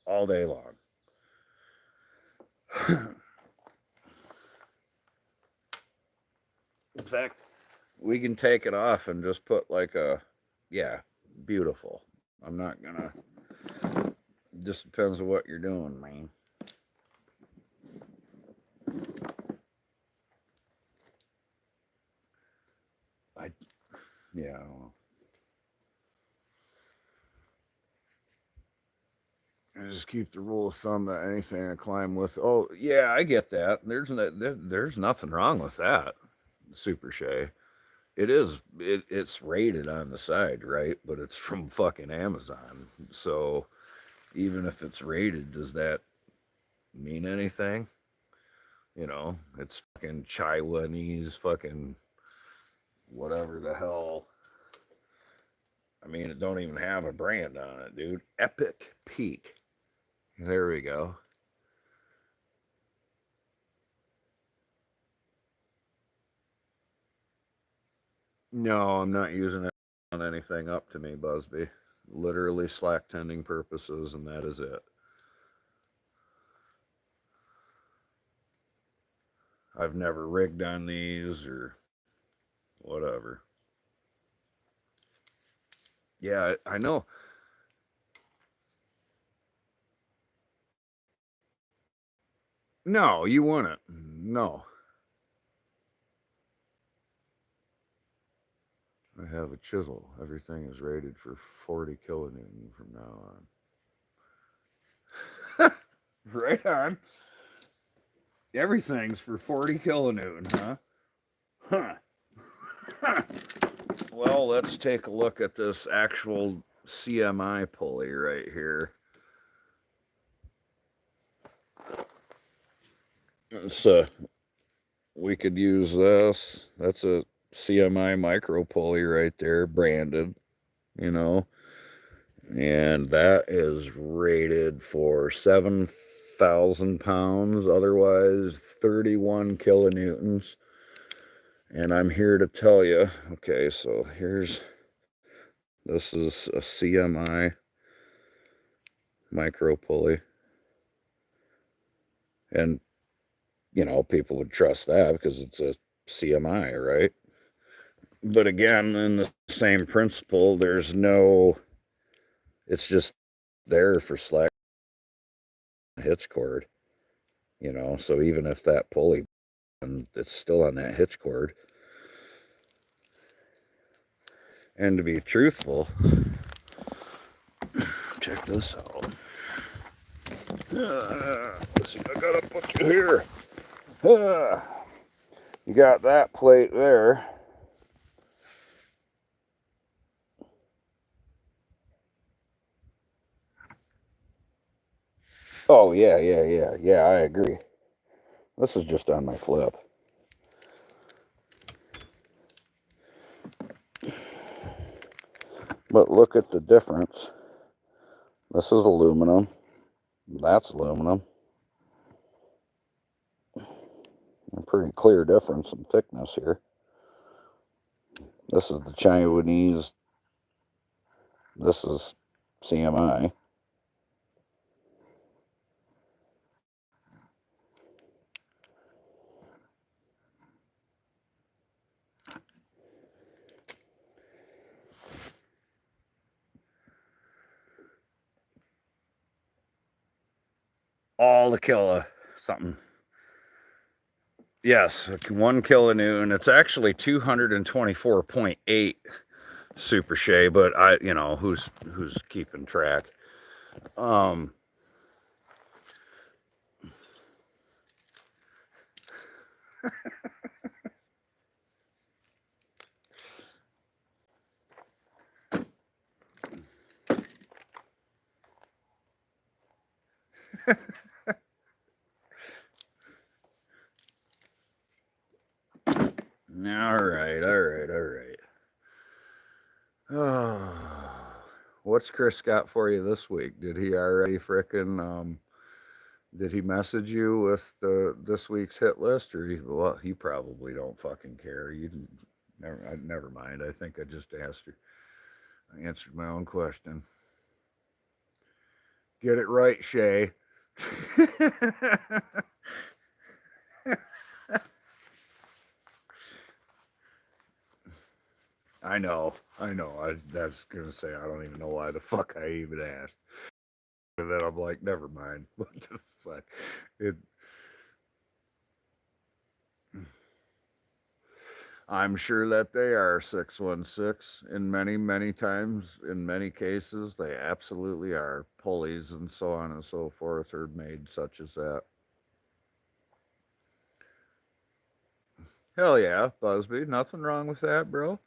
all day long. In fact, we can take it off and just put like a, yeah, beautiful. I'm not gonna, just depends on what you're doing, man. Yeah, I don't know. I just keep the rule of thumb that anything I climb with. Oh yeah, I get that. There's nothing wrong with that. Super Shay. It's rated on the side, right? But it's from fucking Amazon. So even if it's rated, does that mean anything? You know, it's fucking Taiwanese fucking whatever the hell. I mean, it don't even have a brand on it, dude. Epic Peak. There we go. No, I'm not using it on anything up to me, Busby. Literally slack tending purposes, and that is it. I've never rigged on these or whatever. Yeah, I know. No, you wouldn't. No. I have a chisel. Everything is rated for 40 kilonewton from now on. Right on. Everything's for 40 kilonewton, huh? Huh. Well, let's take a look at this actual CMI pulley right here. So we could use this. That's a CMI micro pulley right there, branded, you know. And that is rated for 7,000 pounds, otherwise 31 kilonewtons. And I'm here to tell you, okay, so this is a CMI micro pulley. And, you know, people would trust that because it's a CMI, right? But again, in the same principle, it's just there for slack hitch cord, you know. So even if that pulley, and it's still on that hitch cord. And to be truthful, check this out. Let's see, I gotta put you here. You got that plate there. Oh, yeah, I agree. This is just on my flip. But look at the difference. This is aluminum. That's aluminum. A pretty clear difference in thickness here. This is the Chinese. This is CMI. All to kill something. Yes, 1 kilonewton. It's actually 224.8 Super Shea, but who's keeping track? All right. What's Chris got for you this week? Did he already frickin' did he message you with this week's hit list, or well, he probably don't fucking care. You never mind. I think I just answered my own question. Get it right, Shay. I know. That's gonna say I don't even know why the fuck I even asked. And then I'm like, never mind. What the fuck? I'm sure that they are 616 in many times. In many cases, they absolutely are. Pulleys and so on and so forth are made such as that. Hell yeah, Busby. Nothing wrong with that, bro.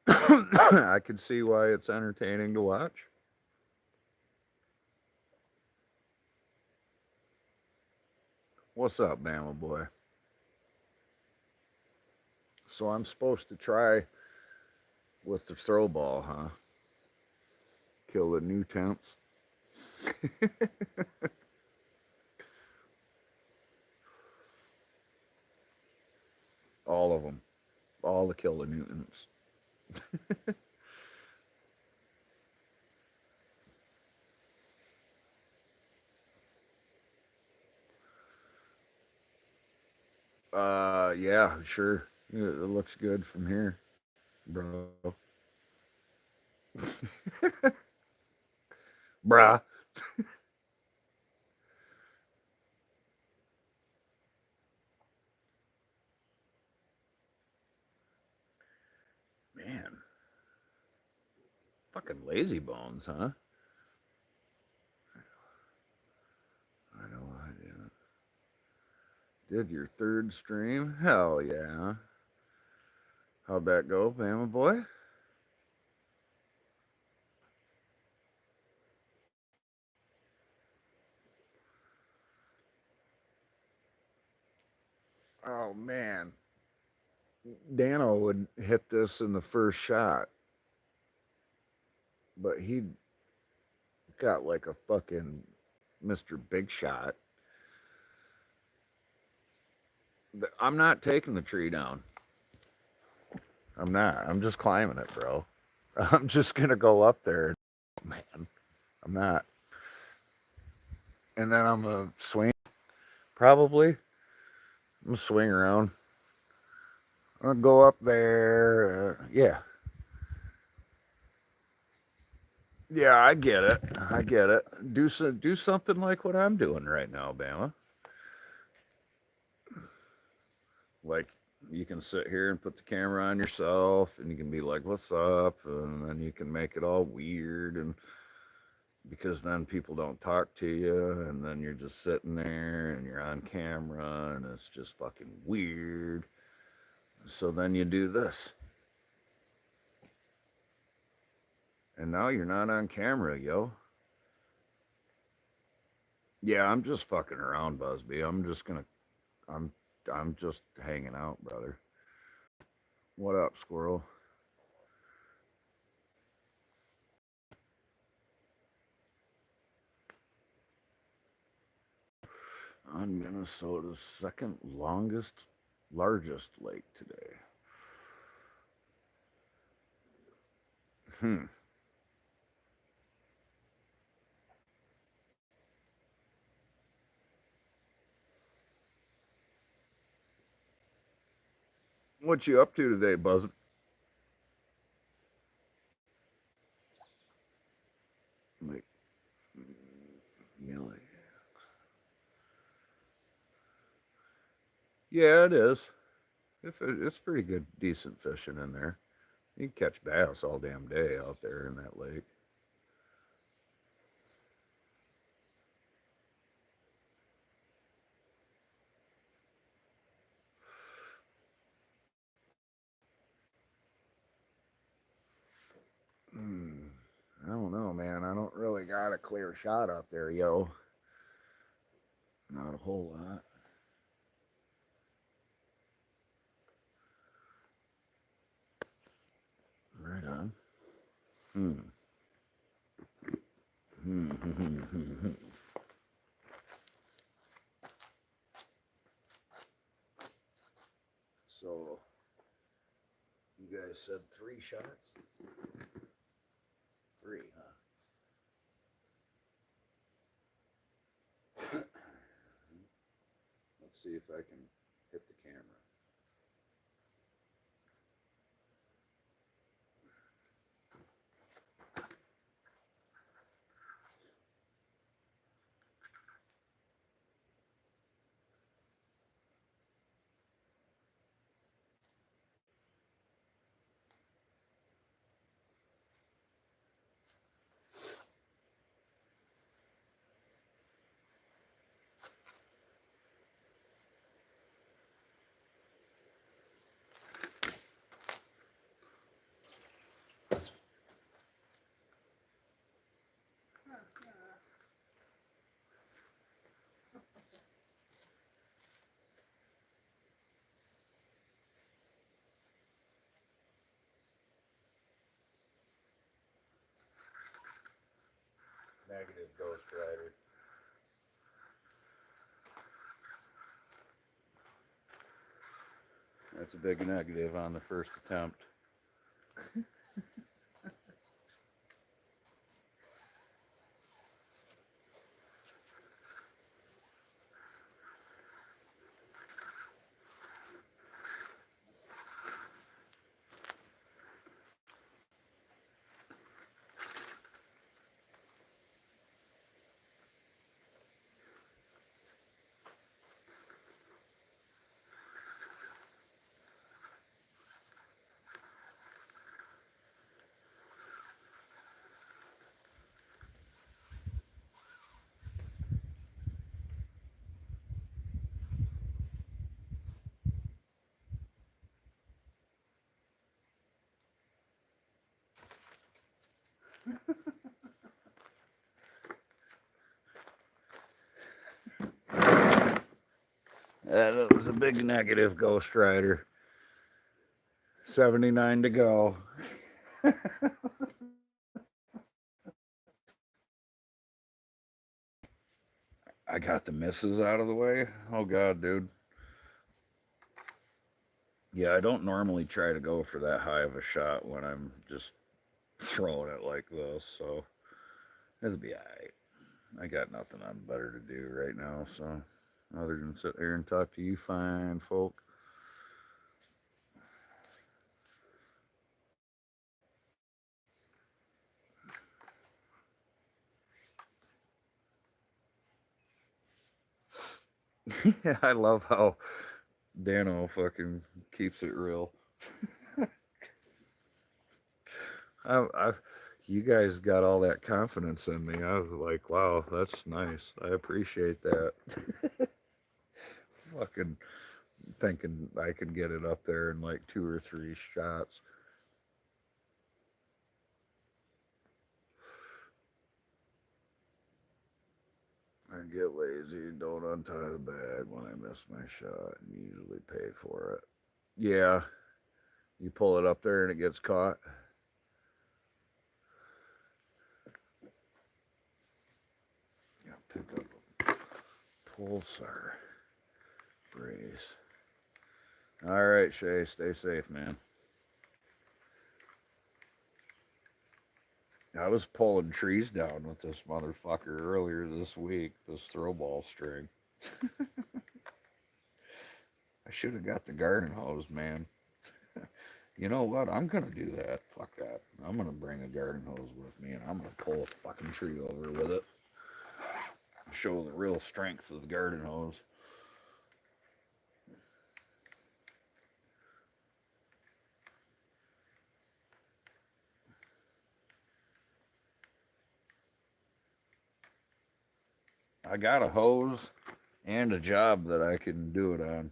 I could see why it's entertaining to watch. What's up, Bama boy? So I'm supposed to try with the throw ball, huh? Kill the new temps. All of them. All the kill the Newtons. Yeah, sure. It looks good from here, bro. Bruh. Man. Fucking lazy bones, huh? I know I did. Did your third stream? Hell yeah. How'd that go, Bama boy? Oh man. Dano would hit this in the first shot, but he got like a fucking Mr. Big Shot. I'm not taking the tree down. I'm not. I'm just climbing it, bro. I'm just gonna go up there. Man, I'm not. And then I'm gonna swing. Probably. I'm gonna swing around. I'm gonna go up there. Yeah. Yeah, I get it. Do something like what I'm doing right now, Bama. Like you can sit here and put the camera on yourself, and you can be like, "What's up?" And then you can make it all weird, and because then people don't talk to you, and then you're just sitting there and you're on camera, and it's just fucking weird. So then you do this, and now you're not on camera, yo. Yeah, I'm just fucking around, Busby. I'm I'm just hanging out, brother. What up, squirrel? on Minnesota's second largest lake today. What you up to today, Buzz? Like, really? Yeah, it is. It's pretty good, decent fishing in there. You can catch bass all damn day out there in that lake. I don't know, man. I don't really got a clear shot out there, yo. Not a whole lot. Right on. So, you guys said 3 shots? 3, huh? Let's see if I can hit the camera. Negative, Ghost Rider. That's a big negative on the first attempt. That was a big negative, Ghost Rider. 79 to go. I got the misses out of the way. Oh, God, dude. Yeah, I don't normally try to go for that high of a shot when I'm just throwing it like this, so it'll be all right. I got nothing on better to do right now, so other than sit here and talk to you fine folk. Yeah, I love how Dano fucking keeps it real. I've you guys got all that confidence in me. I was like, wow, that's nice. I appreciate that. Fucking thinking I can get it up there in like 2 or 3 shots. I get lazy, don't untie the bag when I miss my shot, and usually pay for it. Yeah, you pull it up there and it gets caught. Yeah, Pulsar brace. All right, Shay, stay safe, man. I was pulling trees down with this motherfucker earlier this week, this throw ball string. I should have got the garden hose, man. You know what? I'm going to do that. Fuck that. I'm going to bring a garden hose with me and I'm going to pull a fucking tree over with it. Show the real strength of the garden hose. I got a hose and a job that I can do it on.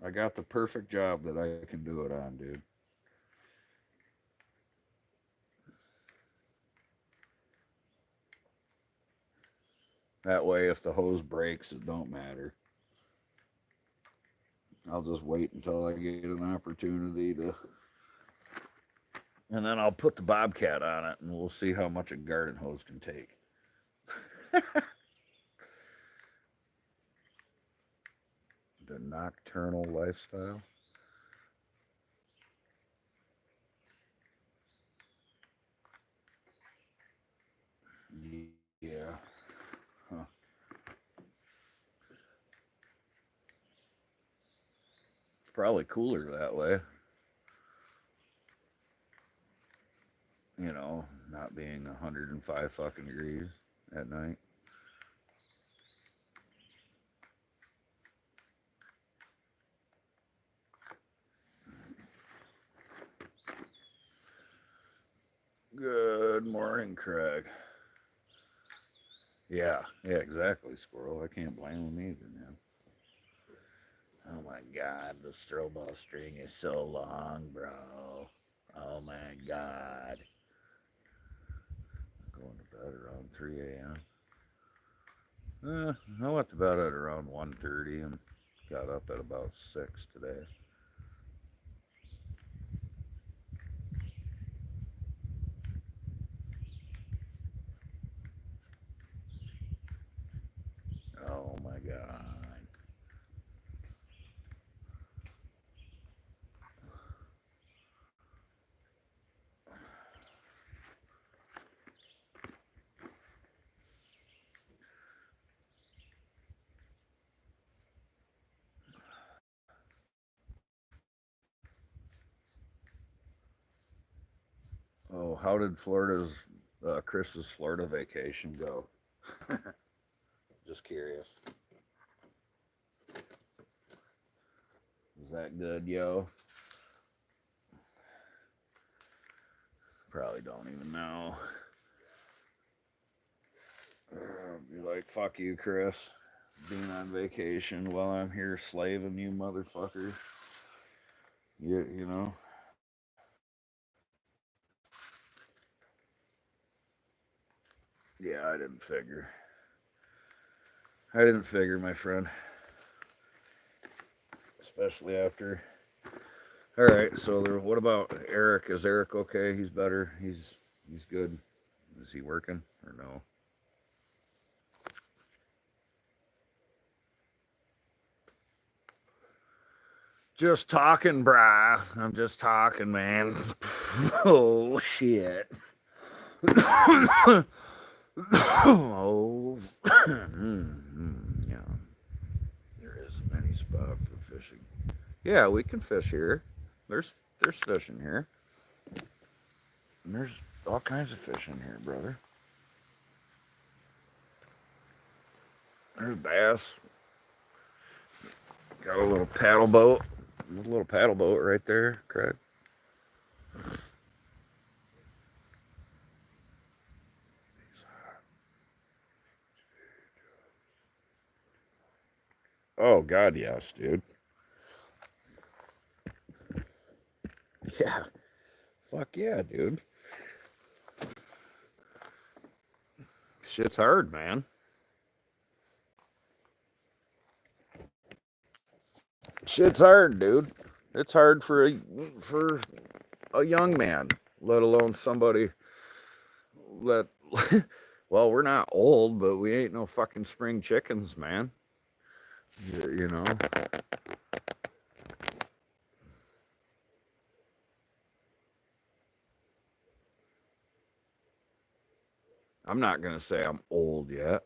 I got the perfect job that I can do it on, dude. That way, if the hose breaks, it don't matter. I'll just wait until I get an opportunity to... And then I'll put the Bobcat on it, and we'll see how much a garden hose can take. The nocturnal lifestyle. Yeah. Huh. It's probably cooler that way. You know, not being 105 fucking degrees at night. Good morning, Craig. Yeah, exactly, Squirrel. I can't blame him either, man. Oh my god, the throw ball string is so long, bro. Oh my god. I'm going to bed around 3 a.m. I went to bed at around 1:30 and got up at about 6 today. Oh my god. Oh, how did Chris's Florida vacation go? Just curious. Is that good, yo? Probably don't even know. Be like, fuck you, Chris. Being on vacation while I'm here slaving you, motherfucker. You know? Yeah, I didn't figure. My friend. Especially after. All right, so what about Eric? Is Eric okay? He's better. He's good. Is he working or no? Just talking, brah. I'm just talking, man. Oh shit. Oh, yeah. There isn't any spot for fishing. Yeah, we can fish here. There's fish in here. And there's all kinds of fish in here, brother. There's bass. Got a little paddle boat. A little paddle boat right there, Craig. Oh God, yes, dude. Yeah. Fuck yeah, dude. Shit's hard, man. Shit's hard, dude. It's hard for a young man, let alone somebody that well, we're not old, but we ain't no fucking spring chickens, man. You know, I'm not going to say I'm old yet.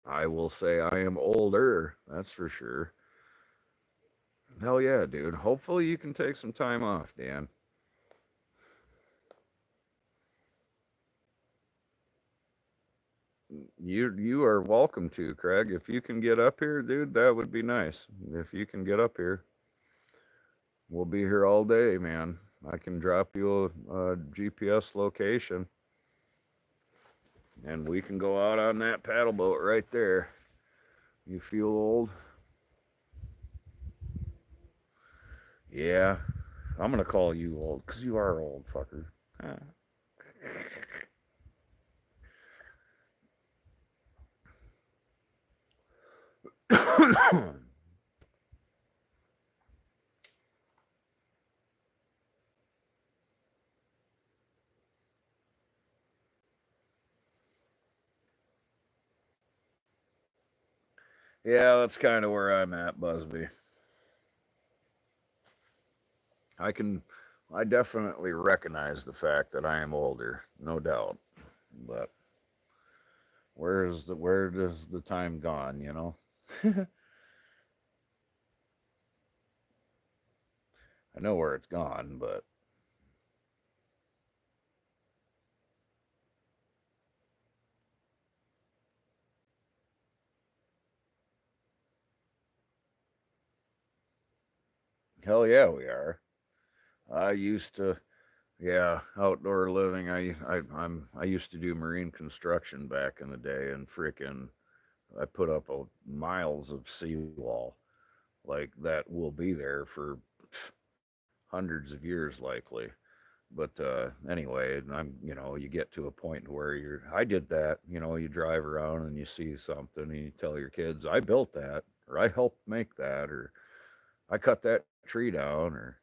I will say I am older. That's for sure. Hell yeah, dude. Hopefully you can take some time off, Dan. You are welcome to, Craig. If you can get up here, dude, that would be nice. If you can get up here, we'll be here all day, man. I can drop you a GPS location and we can go out on that paddle boat right there. You feel old? Yeah. I'm going to call you old because you are old, fucker. Yeah, that's kind of where I'm at, Busby. I can, I definitely recognize the fact that I am older, no doubt. But where does the time gone? You know, I know where it's gone, but hell yeah, we are. I used to, yeah, outdoor living. I used to do marine construction back in the day, and frickin' I put up miles of seawall like that will be there for hundreds of years likely. But anyway, you get to a point where I did that. You drive around and you see something and you tell your kids, I built that, or I helped make that, or I cut that tree down, or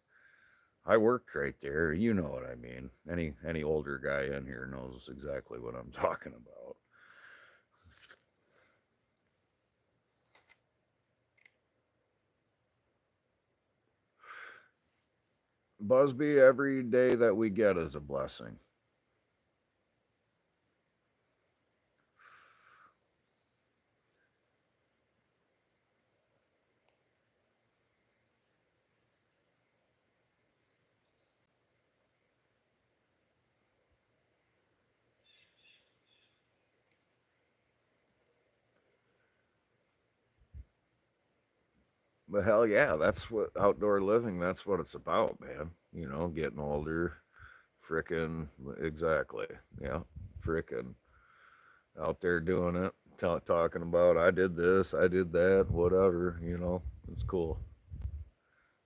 I worked right there. You know what I mean. Any older guy in here knows exactly what I'm talking about. Busby, every day that we get is a blessing. But hell yeah, that's what outdoor living, that's what it's about, man. Getting older, frickin' exactly. Yeah, frickin' out there doing it, talking about I did this, I did that, whatever. It's cool.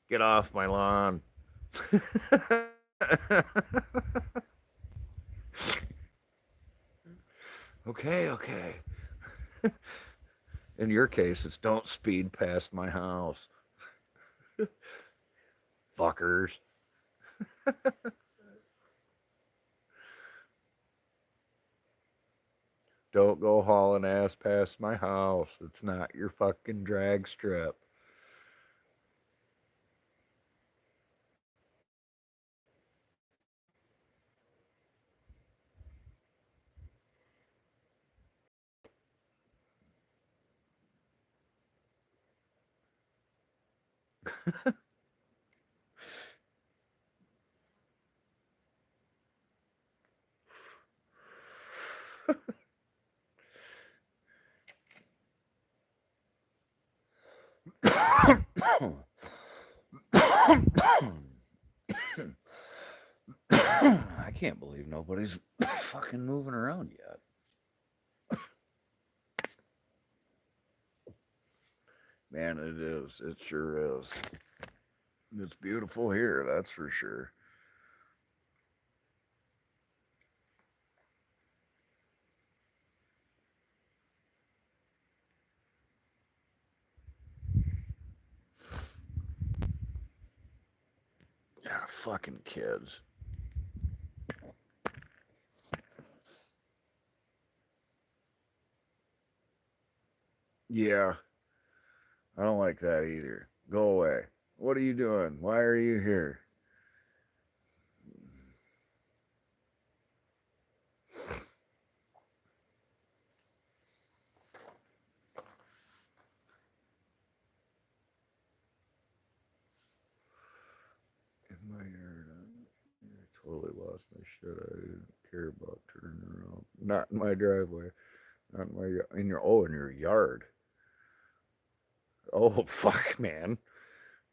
Get off my lawn. Okay, okay. In your case, it's don't speed past my house, fuckers. Don't go hauling ass past my house. It's not your fucking drag strip. I can't believe nobody's fucking moving around yet. Man, it is. It sure is. It's beautiful here, that's for sure. Yeah, fucking kids. Yeah. I don't like that either. Go away. What are you doing? Why are you here? In my yard, I totally lost my shit. I didn't care about turning around. Not in my driveway. Not in my in your yard. Oh fuck, man.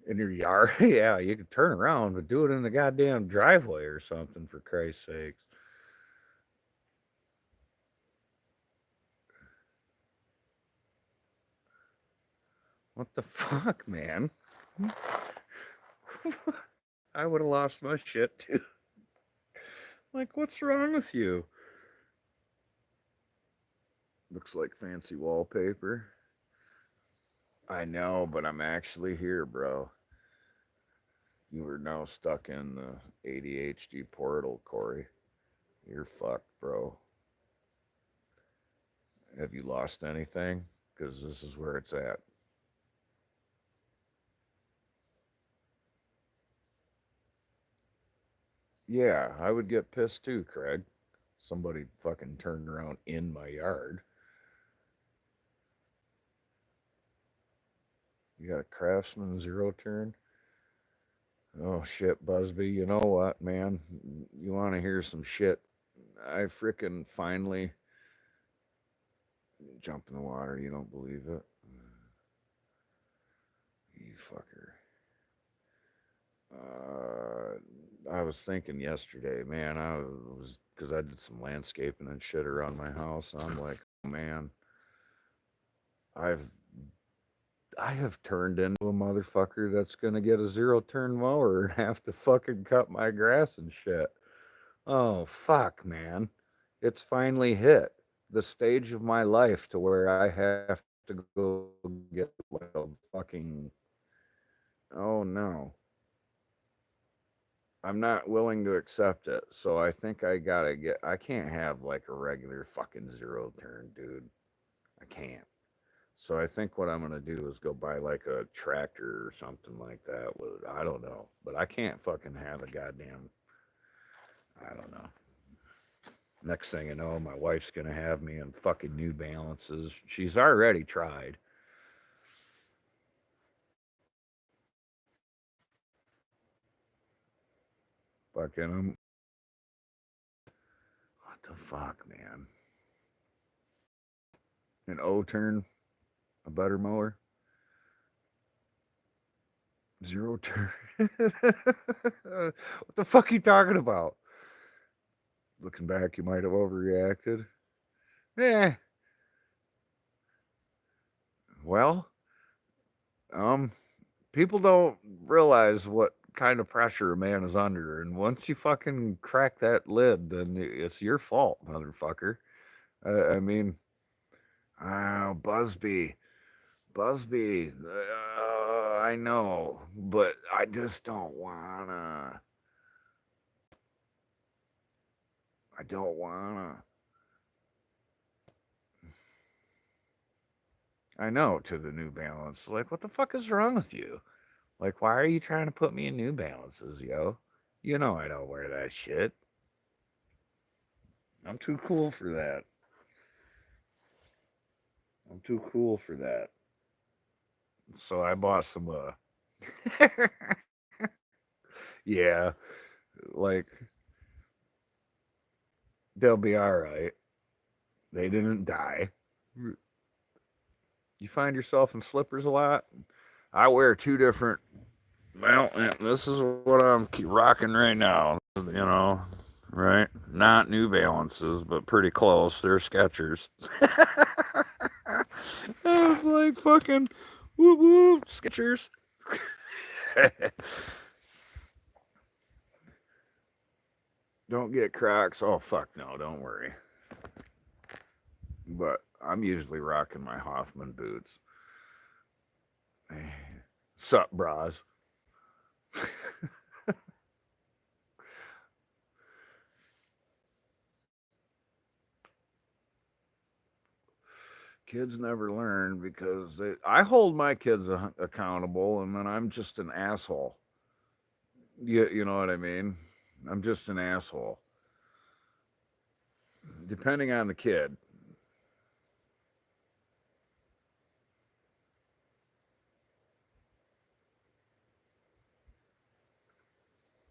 In your yard, yeah, you can turn around, but do it in the goddamn driveway or something, for Christ's sakes. What the fuck, man? I would have lost my shit too. Like, what's wrong with you? Looks like fancy wallpaper. I know, but I'm actually here, bro. You are now stuck in the ADHD portal, Corey. You're fucked, bro. Have you lost anything? Because this is where it's at. Yeah, I would get pissed too, Craig. Somebody fucking turned around in my yard. You got a Craftsman zero turn? Oh shit, Busby. You know what, man? You want to hear some shit? I frickin' finally jump in the water. You don't believe it? You fucker. I was thinking yesterday, man. I was because I did some landscaping and shit around my house. And I'm like, oh, man, I've I have turned into a motherfucker that's gonna get a zero turn mower and have to fucking cut my grass and shit. Oh fuck, man. It's finally hit the stage of my life to where I have to go get like a fucking, oh no. I'm not willing to accept it. So I think I can't have like a regular fucking zero turn, dude. I can't. So I think what I'm gonna do is go buy like a tractor or something like that. I don't know, but I can't fucking have a goddamn. I don't know. Next thing you know, my wife's gonna have me in fucking New Balances. She's already tried. Fucking what the fuck, man? An O turn, a butter mower, zero turn. What the fuck are you talking about? Looking back, you might have overreacted. Eh. Well, um, people don't realize what kind of pressure a man is under, and once you fucking crack that lid, then it's your fault, motherfucker. I mean, Busby, Busby. I know, but I just don't wanna. I don't wanna. I know, to the New Balance. Like, what the fuck is wrong with you? Like, why are you trying to put me in New Balances, yo? You know I don't wear that shit. I'm too cool for that. I'm too cool for that. So I bought some, yeah, like, they'll be alright. They didn't die. You find yourself in slippers a lot? I wear two different. Well, this is what I'm rocking right now. You know, right? Not New Balances, but pretty close. They're Skechers. I was like fucking whoop whoop Skechers. Don't get Crocs. Oh fuck no, don't worry. But I'm usually rocking my Hoffman boots. Sup, bras? Kids never learn because I hold my kids accountable, and then I'm just an asshole. You know what I mean? I'm just an asshole. Depending on the kid,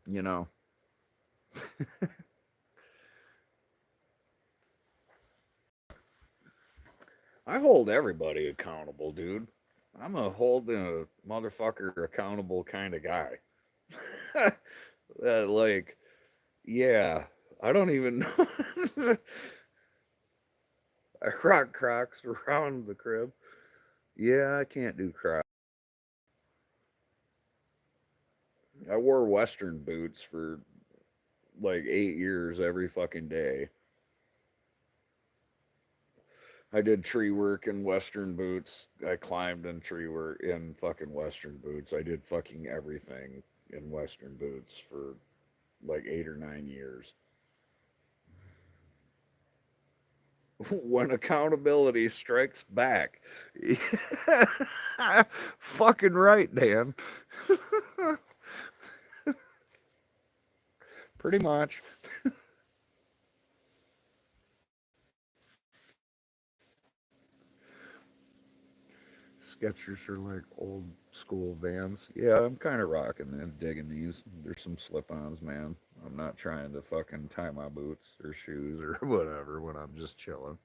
you know. I hold everybody accountable, dude. I'm a holding a motherfucker accountable kind of guy. Like, yeah, I don't even know. I rock Crocs around the crib. Yeah, I can't do Crocs. I wore Western boots for like 8 years every fucking day. I did tree work in Western boots. I climbed in tree work in fucking Western boots. I did fucking everything in Western boots for like 8 or 9 years. When accountability strikes back. Fucking right, Dan. Pretty much. Skechers are like old school Vans. Yeah, I'm kind of rocking them, digging these. There's some slip-ons, man. I'm not trying to fucking tie my boots or shoes or whatever when I'm just chilling.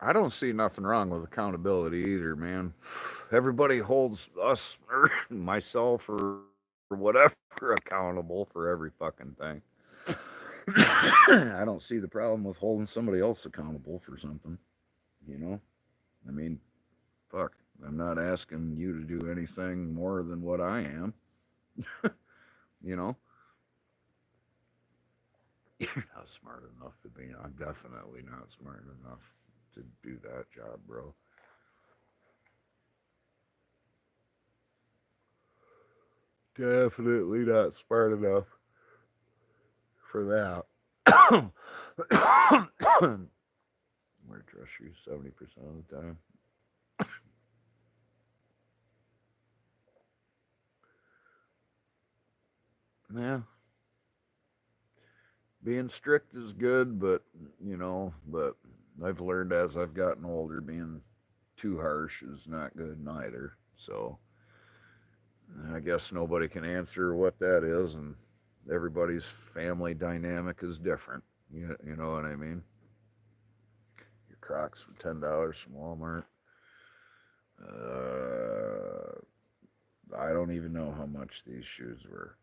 I don't see nothing wrong with accountability either, man. Everybody holds us or myself or whatever accountable for every fucking thing. I don't see the problem with holding somebody else accountable for something, you know? I mean, fuck, I'm not asking you to do anything more than what I am, you know? You're not smart enough to be, I'm definitely not smart enough to do that job, bro. Definitely not smart enough for that. Wear dress shoes 70% of the time. Yeah, being strict is good, but but I've learned as I've gotten older, being too harsh is not good neither. So I guess nobody can answer what that is, and everybody's family dynamic is different. You know what I mean? Your Crocs for $10 from Walmart. Uh, I don't even know how much these shoes were.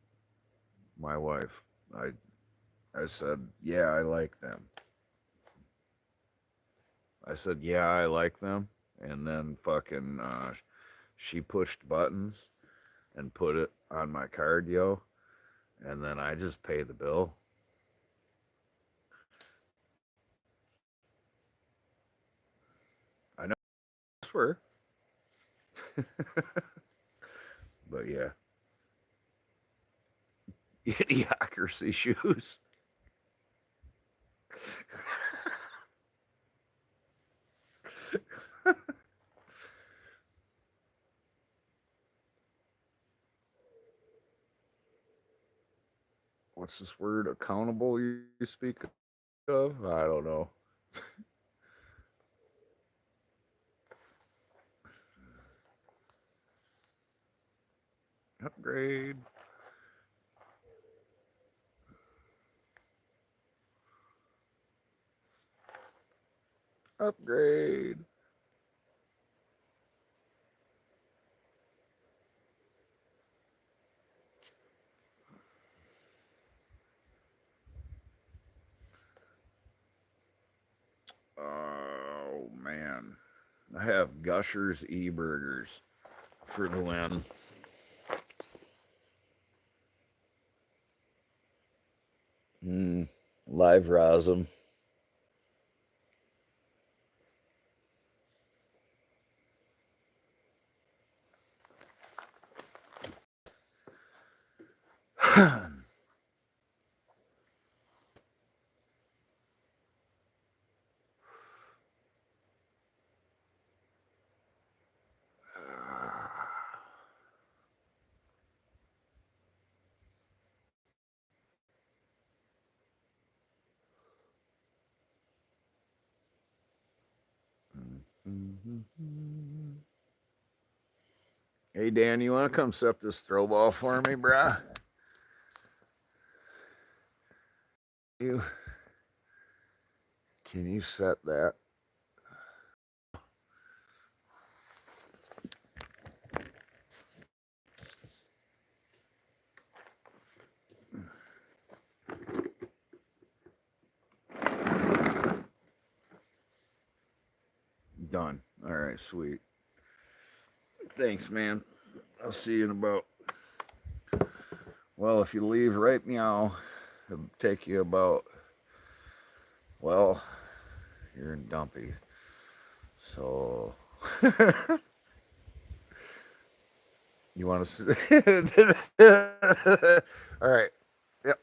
My wife, I said, yeah, I like them. I said, yeah, I like them. And then fucking, she pushed buttons and put it on my card, yo. And then I just pay the bill. I know, I swear. But yeah, idiocracy shoes. What's this word? Accountable you speak of? I don't know. Upgrade. Upgrade. Oh man. I have Gushers E-Burgers for the win. Mm, live Rosum. Hey, Dan, you want to come set this throw ball for me, bruh? You Can you set that? Done. All right, sweet. Thanks, man. I'll see you in about. Well, if you leave right now, it'll take you about. Well, you're in Dumpy. So. You want to. All right. Yep.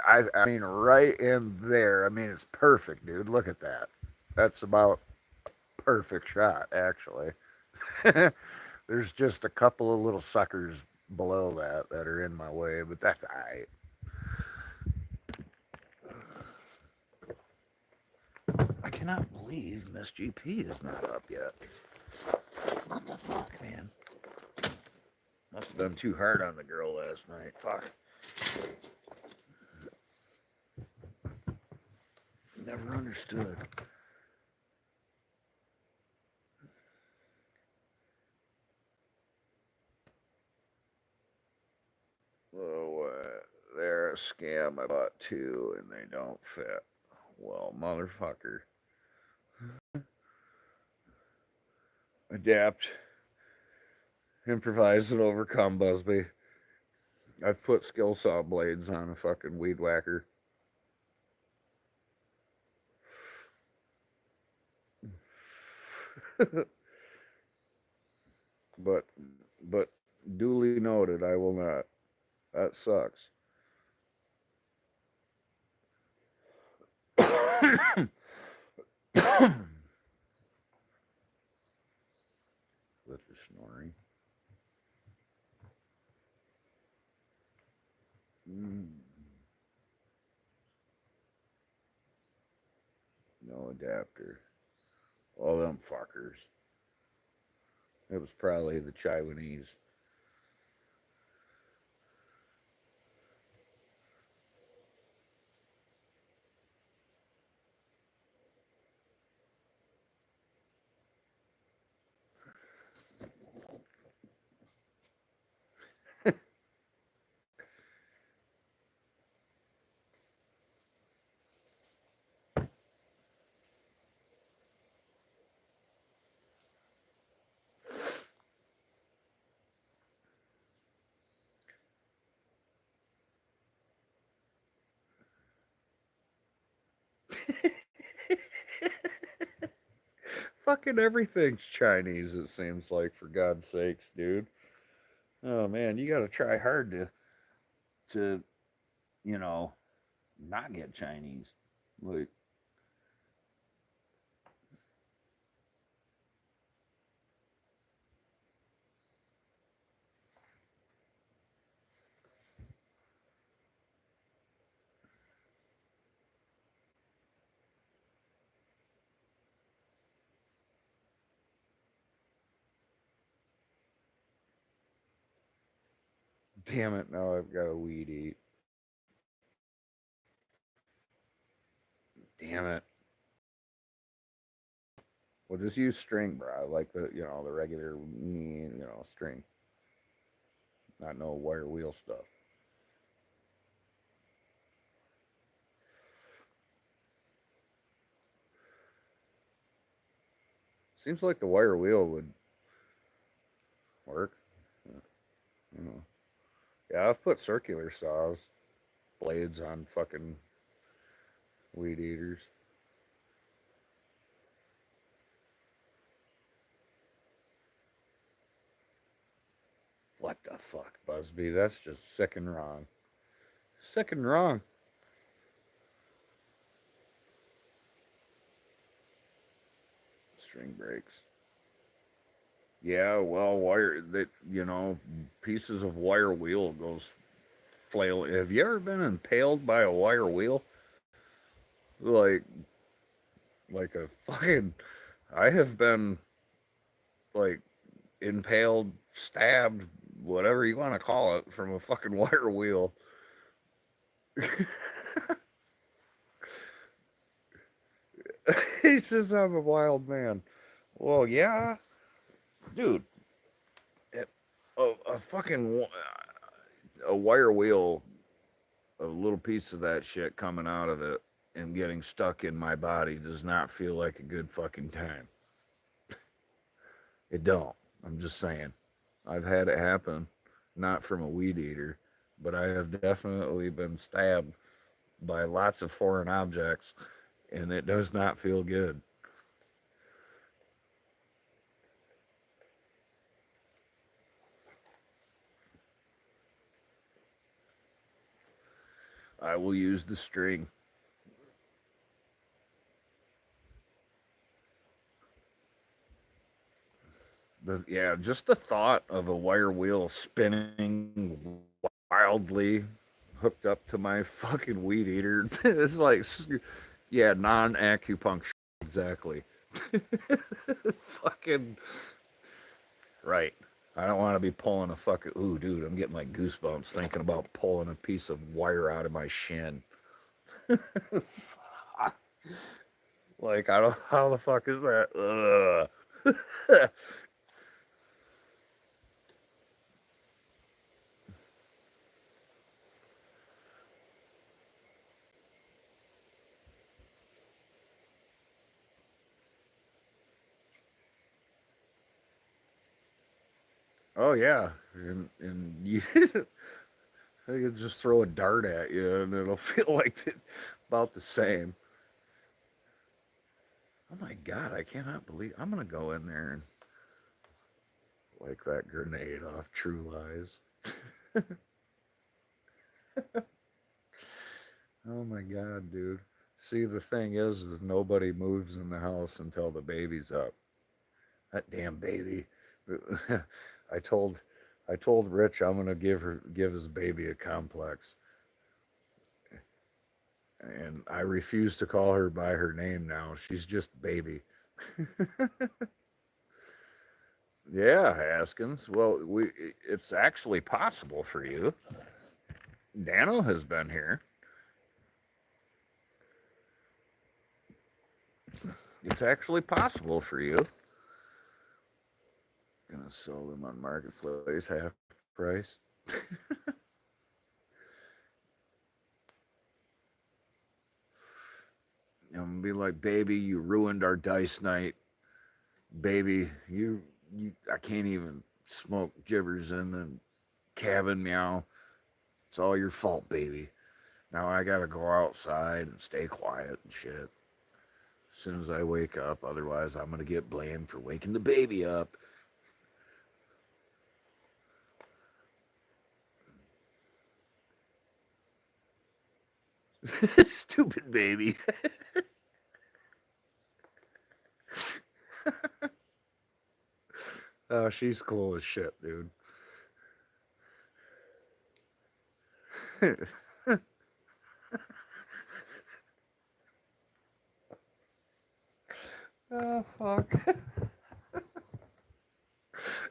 I mean, right in there. I mean, it's perfect, dude. Look at that. That's about perfect shot, actually. There's just a couple of little suckers below that are in my way, but that's all right. I cannot believe Miss GP is not up yet. What the fuck, man? Must have been too hard on the girl last night. Fuck. Never understood. Oh, they're a scam. I bought two and they don't fit. Well, motherfucker. Adapt, improvise, and overcome, Busby. I've put skill saw blades on a fucking weed whacker. but but duly noted, I will not. That sucks. With the snoring. Mm. No adapter. All them fuckers. It was probably the Taiwanese. Fucking everything's Chinese, it seems like, for God's sakes, dude. Oh man, you gotta try hard to you know, not get Chinese. Like, damn it, now I've got a weed eat. Damn it. Well, just use string, bro. Like the regular string. Not no wire wheel stuff. Seems like the wire wheel would work. You know. Yeah, I've put circular saws, blades on fucking weed eaters. What the fuck, Busby? That's just sick and wrong. sick and wrong. String breaks. Yeah, well, wire that pieces of wire wheel goes flailing. Have you ever been impaled by a wire wheel? Like like a fucking. I have been like impaled, stabbed, whatever you want to call it, from a fucking wire wheel. He says I'm a wild man. Well, yeah, dude. it- a fucking a wire wheel, a little piece of that shit coming out of it and getting stuck in my body does not feel like a good fucking time. It don't. I'm just saying. I've had it happen, not from a weed eater, but I have definitely been stabbed by lots of foreign objects, and it does not feel good. I will use the string. Yeah, just the thought of a wire wheel spinning wildly hooked up to my fucking weed eater is like, yeah, non acupuncture. Exactly. Fucking right. I don't want to be pulling a fucking. Ooh, dude, I'm getting like goosebumps thinking about pulling a piece of wire out of my shin. Like, I don't. How the fuck is that? Ugh. Oh yeah, and you, I could just throw a dart at you, and it'll feel like about the same. Oh my god, I cannot believe I'm gonna go in there and like that grenade off True Lies. Oh my god, dude. See, the thing is nobody moves in the house until the baby's up. That damn baby. I told, I told Rich I'm gonna give his baby a complex, and I refuse to call her by her name now. She's just baby. Yeah, Haskins. Well, it's actually possible for you. Dano has been here. It's actually possible for you. Gonna sell them on marketplace half price. I'm gonna be like, baby, you ruined our dice night. Baby, I can't even smoke gibbers in the cabin, meow. It's all your fault, baby. Now I gotta go outside and stay quiet and shit. As soon as I wake up, otherwise I'm gonna get blamed for waking the baby up. Stupid baby. Oh, she's cool as shit, dude. Oh fuck.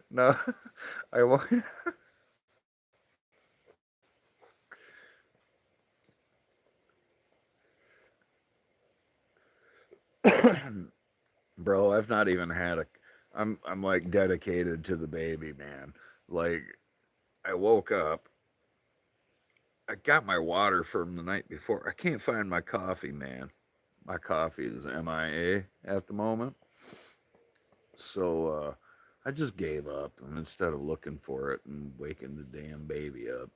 No, I won't. Bro, I've not even had a. I'm like dedicated to the baby, man. Like I woke up, I got my water from the night before. I can't find my coffee, man. My coffee is MIA at the moment. So I just gave up, and instead of looking for it and waking the damn baby up,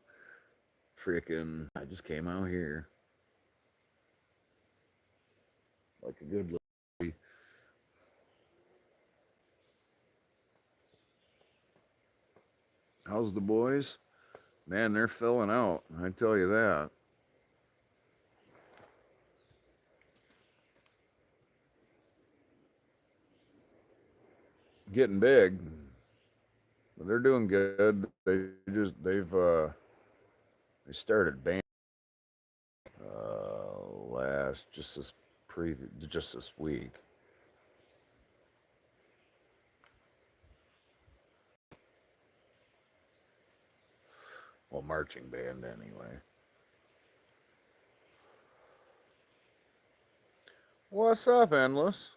freaking, I just came out here like a good little baby. How's the boys? Man, they're filling out. I tell you that. getting big. But they're doing good. They started band last just this week. Well, marching band anyway. What's up, Endless?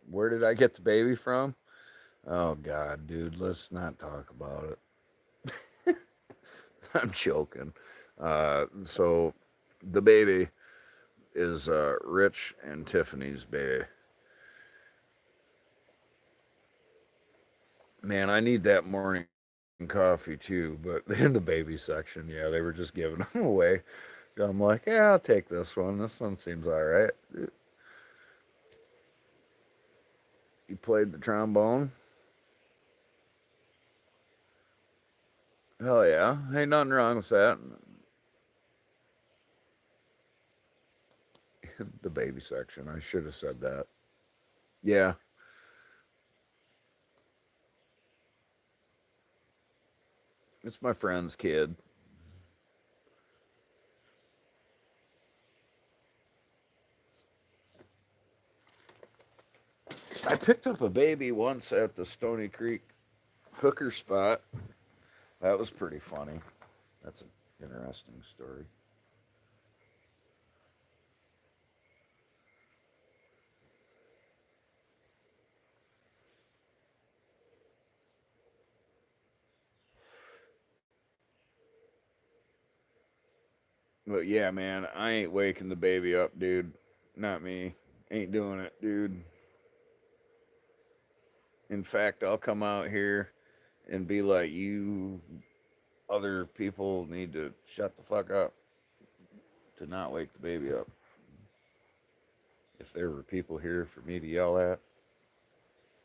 Where did I get the baby from? Oh God, dude, let's not talk about it. I'm joking. So the baby is Rich and Tiffany's baby. Man, I need that morning coffee too, but in the baby section, yeah, they were just giving them away. I'm like, yeah, I'll take this one. This one seems all right. You played the trombone? Hell yeah. Ain't nothing wrong with that. The baby section. I should have said that. Yeah. It's my friend's kid. I picked up a baby once at the Stony Creek hooker spot. That was pretty funny. That's an interesting story. But yeah, man, I ain't waking the baby up, dude. Not me. Ain't doing it, dude. In fact, I'll come out here and be like, you other people need to shut the fuck up to not wake the baby up. If there were people here for me to yell at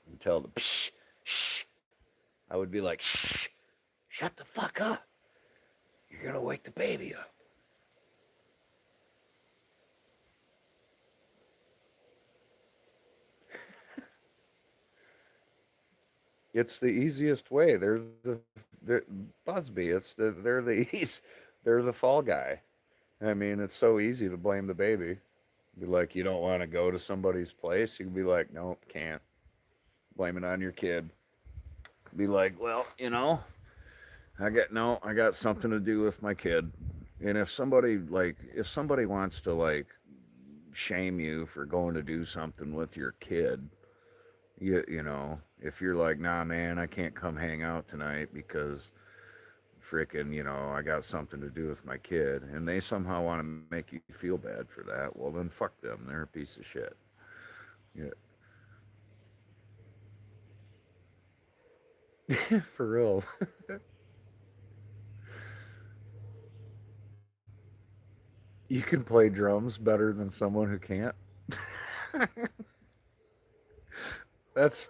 and tell them, shh, shh, I would be like, shh, shut the fuck up. You're going to wake the baby up. It's the easiest way. They're Busby. They're the fall guy. I mean, it's so easy to blame the baby. Be like, you don't want to go to somebody's place. You can be like, nope, can't. Blame it on your kid. Be like, well, I got something to do with my kid. And if somebody wants to like shame you for going to do something with your kid, if you're like, nah, man, I can't come hang out tonight because freaking, I got something to do with my kid, and they somehow want to make you feel bad for that, well, then fuck them. They're a piece of shit. Yeah. For real. You can play drums better than someone who can't. That's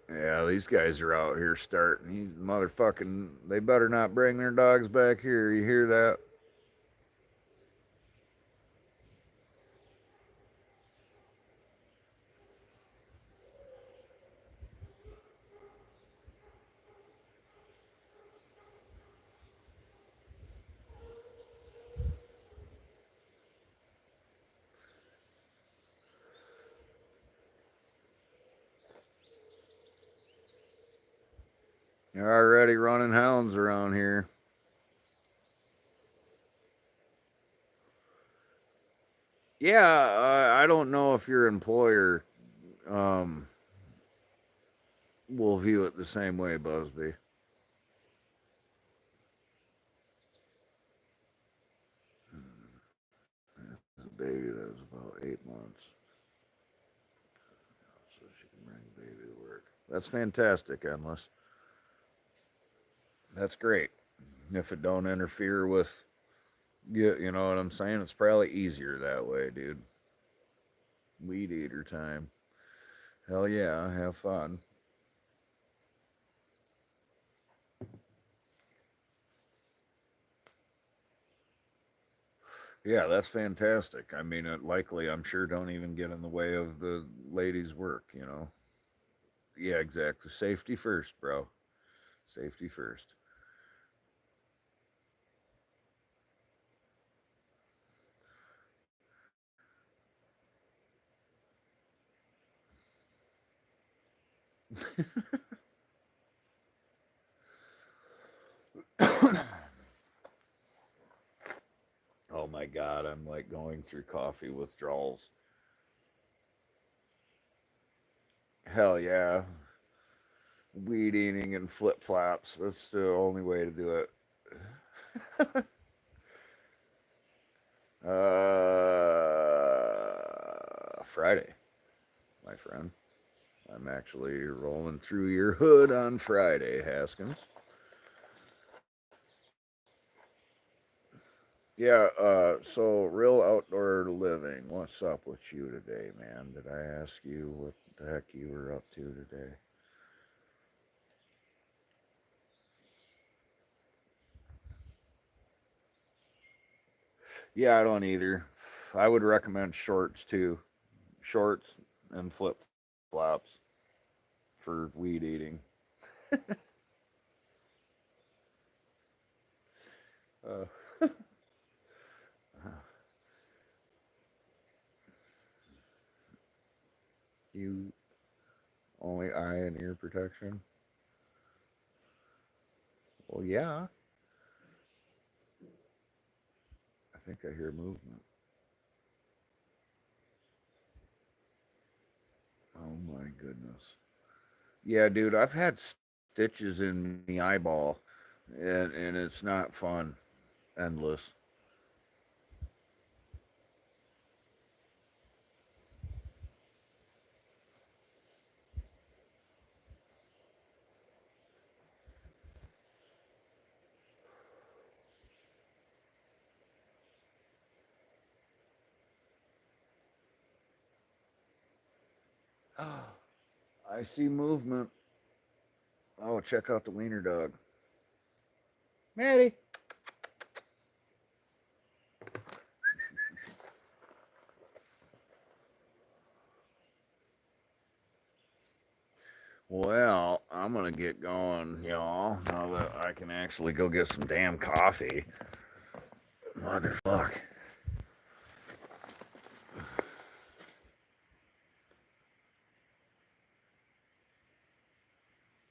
Yeah, these guys are out here starting. These motherfucking, they better not bring their dogs back here. You hear that? They're already running hounds around here. Yeah, I don't know if your employer um, will view it the same way, Busby. The baby that was about 8 months, so she can bring the baby to work. That's fantastic, Endless. That's great. If it don't interfere with you know what I'm saying? It's probably easier that way, dude. Weed eater time. Hell yeah, have fun. Yeah, that's fantastic. I mean, it likely, I'm sure, don't even get in the way of the ladies' work. Yeah, exactly. Safety first, bro. Safety first. Oh my God, I'm like going through coffee withdrawals. Hell yeah. Weed eating and flip flops. That's the only way to do it. Friday, my friend. I'm actually rolling through your hood on Friday, Haskins. Yeah, so real outdoor living. What's up with you today, man? Did I ask you what the heck you were up to today? Yeah, I don't either. I would recommend shorts too. Shorts and flip flops for weed eating. Uh, you only eye and ear protection? Well, yeah. I think I hear movement. Oh my goodness. Yeah, dude, I've had stitches in the eyeball, and it's not fun. Endless. I see movement. Oh, check out the wiener dog. Maddie. Well, I'm gonna get going, y'all. Now that I can actually go get some damn coffee. Motherfuck.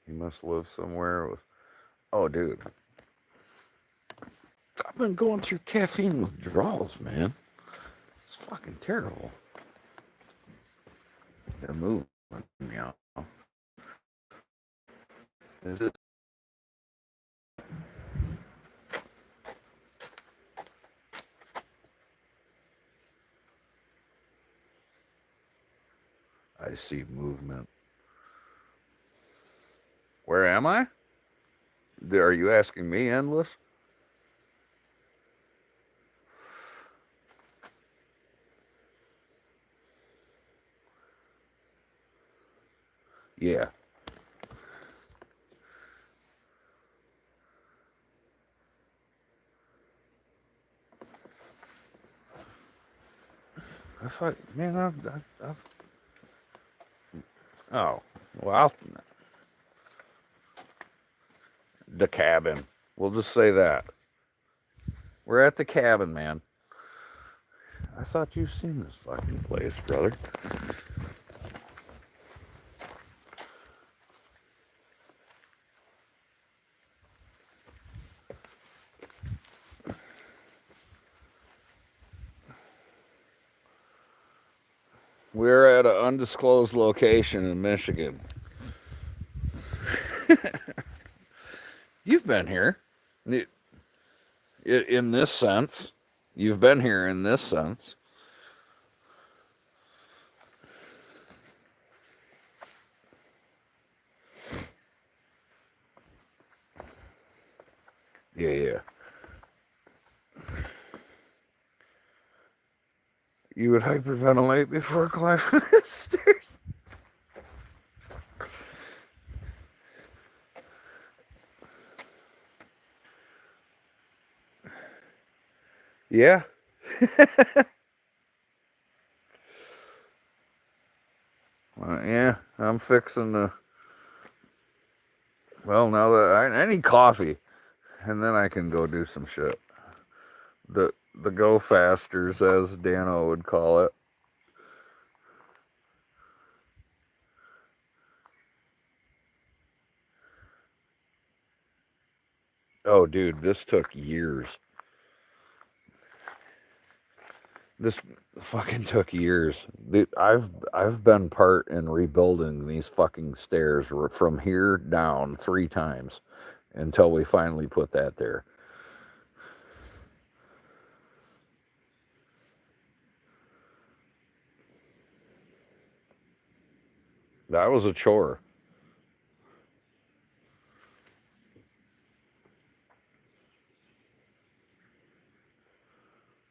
He must live somewhere with. Oh, dude. I've been going through caffeine withdrawals, man. It's fucking terrible. They're moving, y'all. Is it? I see movement. Where am I? Are you asking me, Endless? Yeah. I thought, man, I've oh, well, the cabin. We'll just say that. We're at the cabin, man. I thought you've seen this fucking place, brother. We're at an undisclosed location in Michigan. You've been here. In this sense. You've been here in this sense. Yeah, yeah. You would hyperventilate before climbing the stairs. Yeah. Yeah, I'm fixing to. Well, now that I need coffee, and then I can go do some shit. The go fasters, as Dano would call it. Oh, dude, this took years. This fucking took years. Dude, I've been part in rebuilding these fucking stairs from here down 3 times until we finally put that there. That was a chore.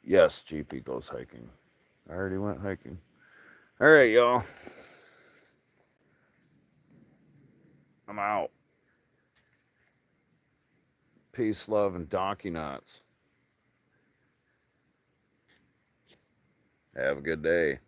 Yes, GP goes hiking. I already went hiking. All right, y'all. I'm out. Peace, love, and donkey knots. Have a good day.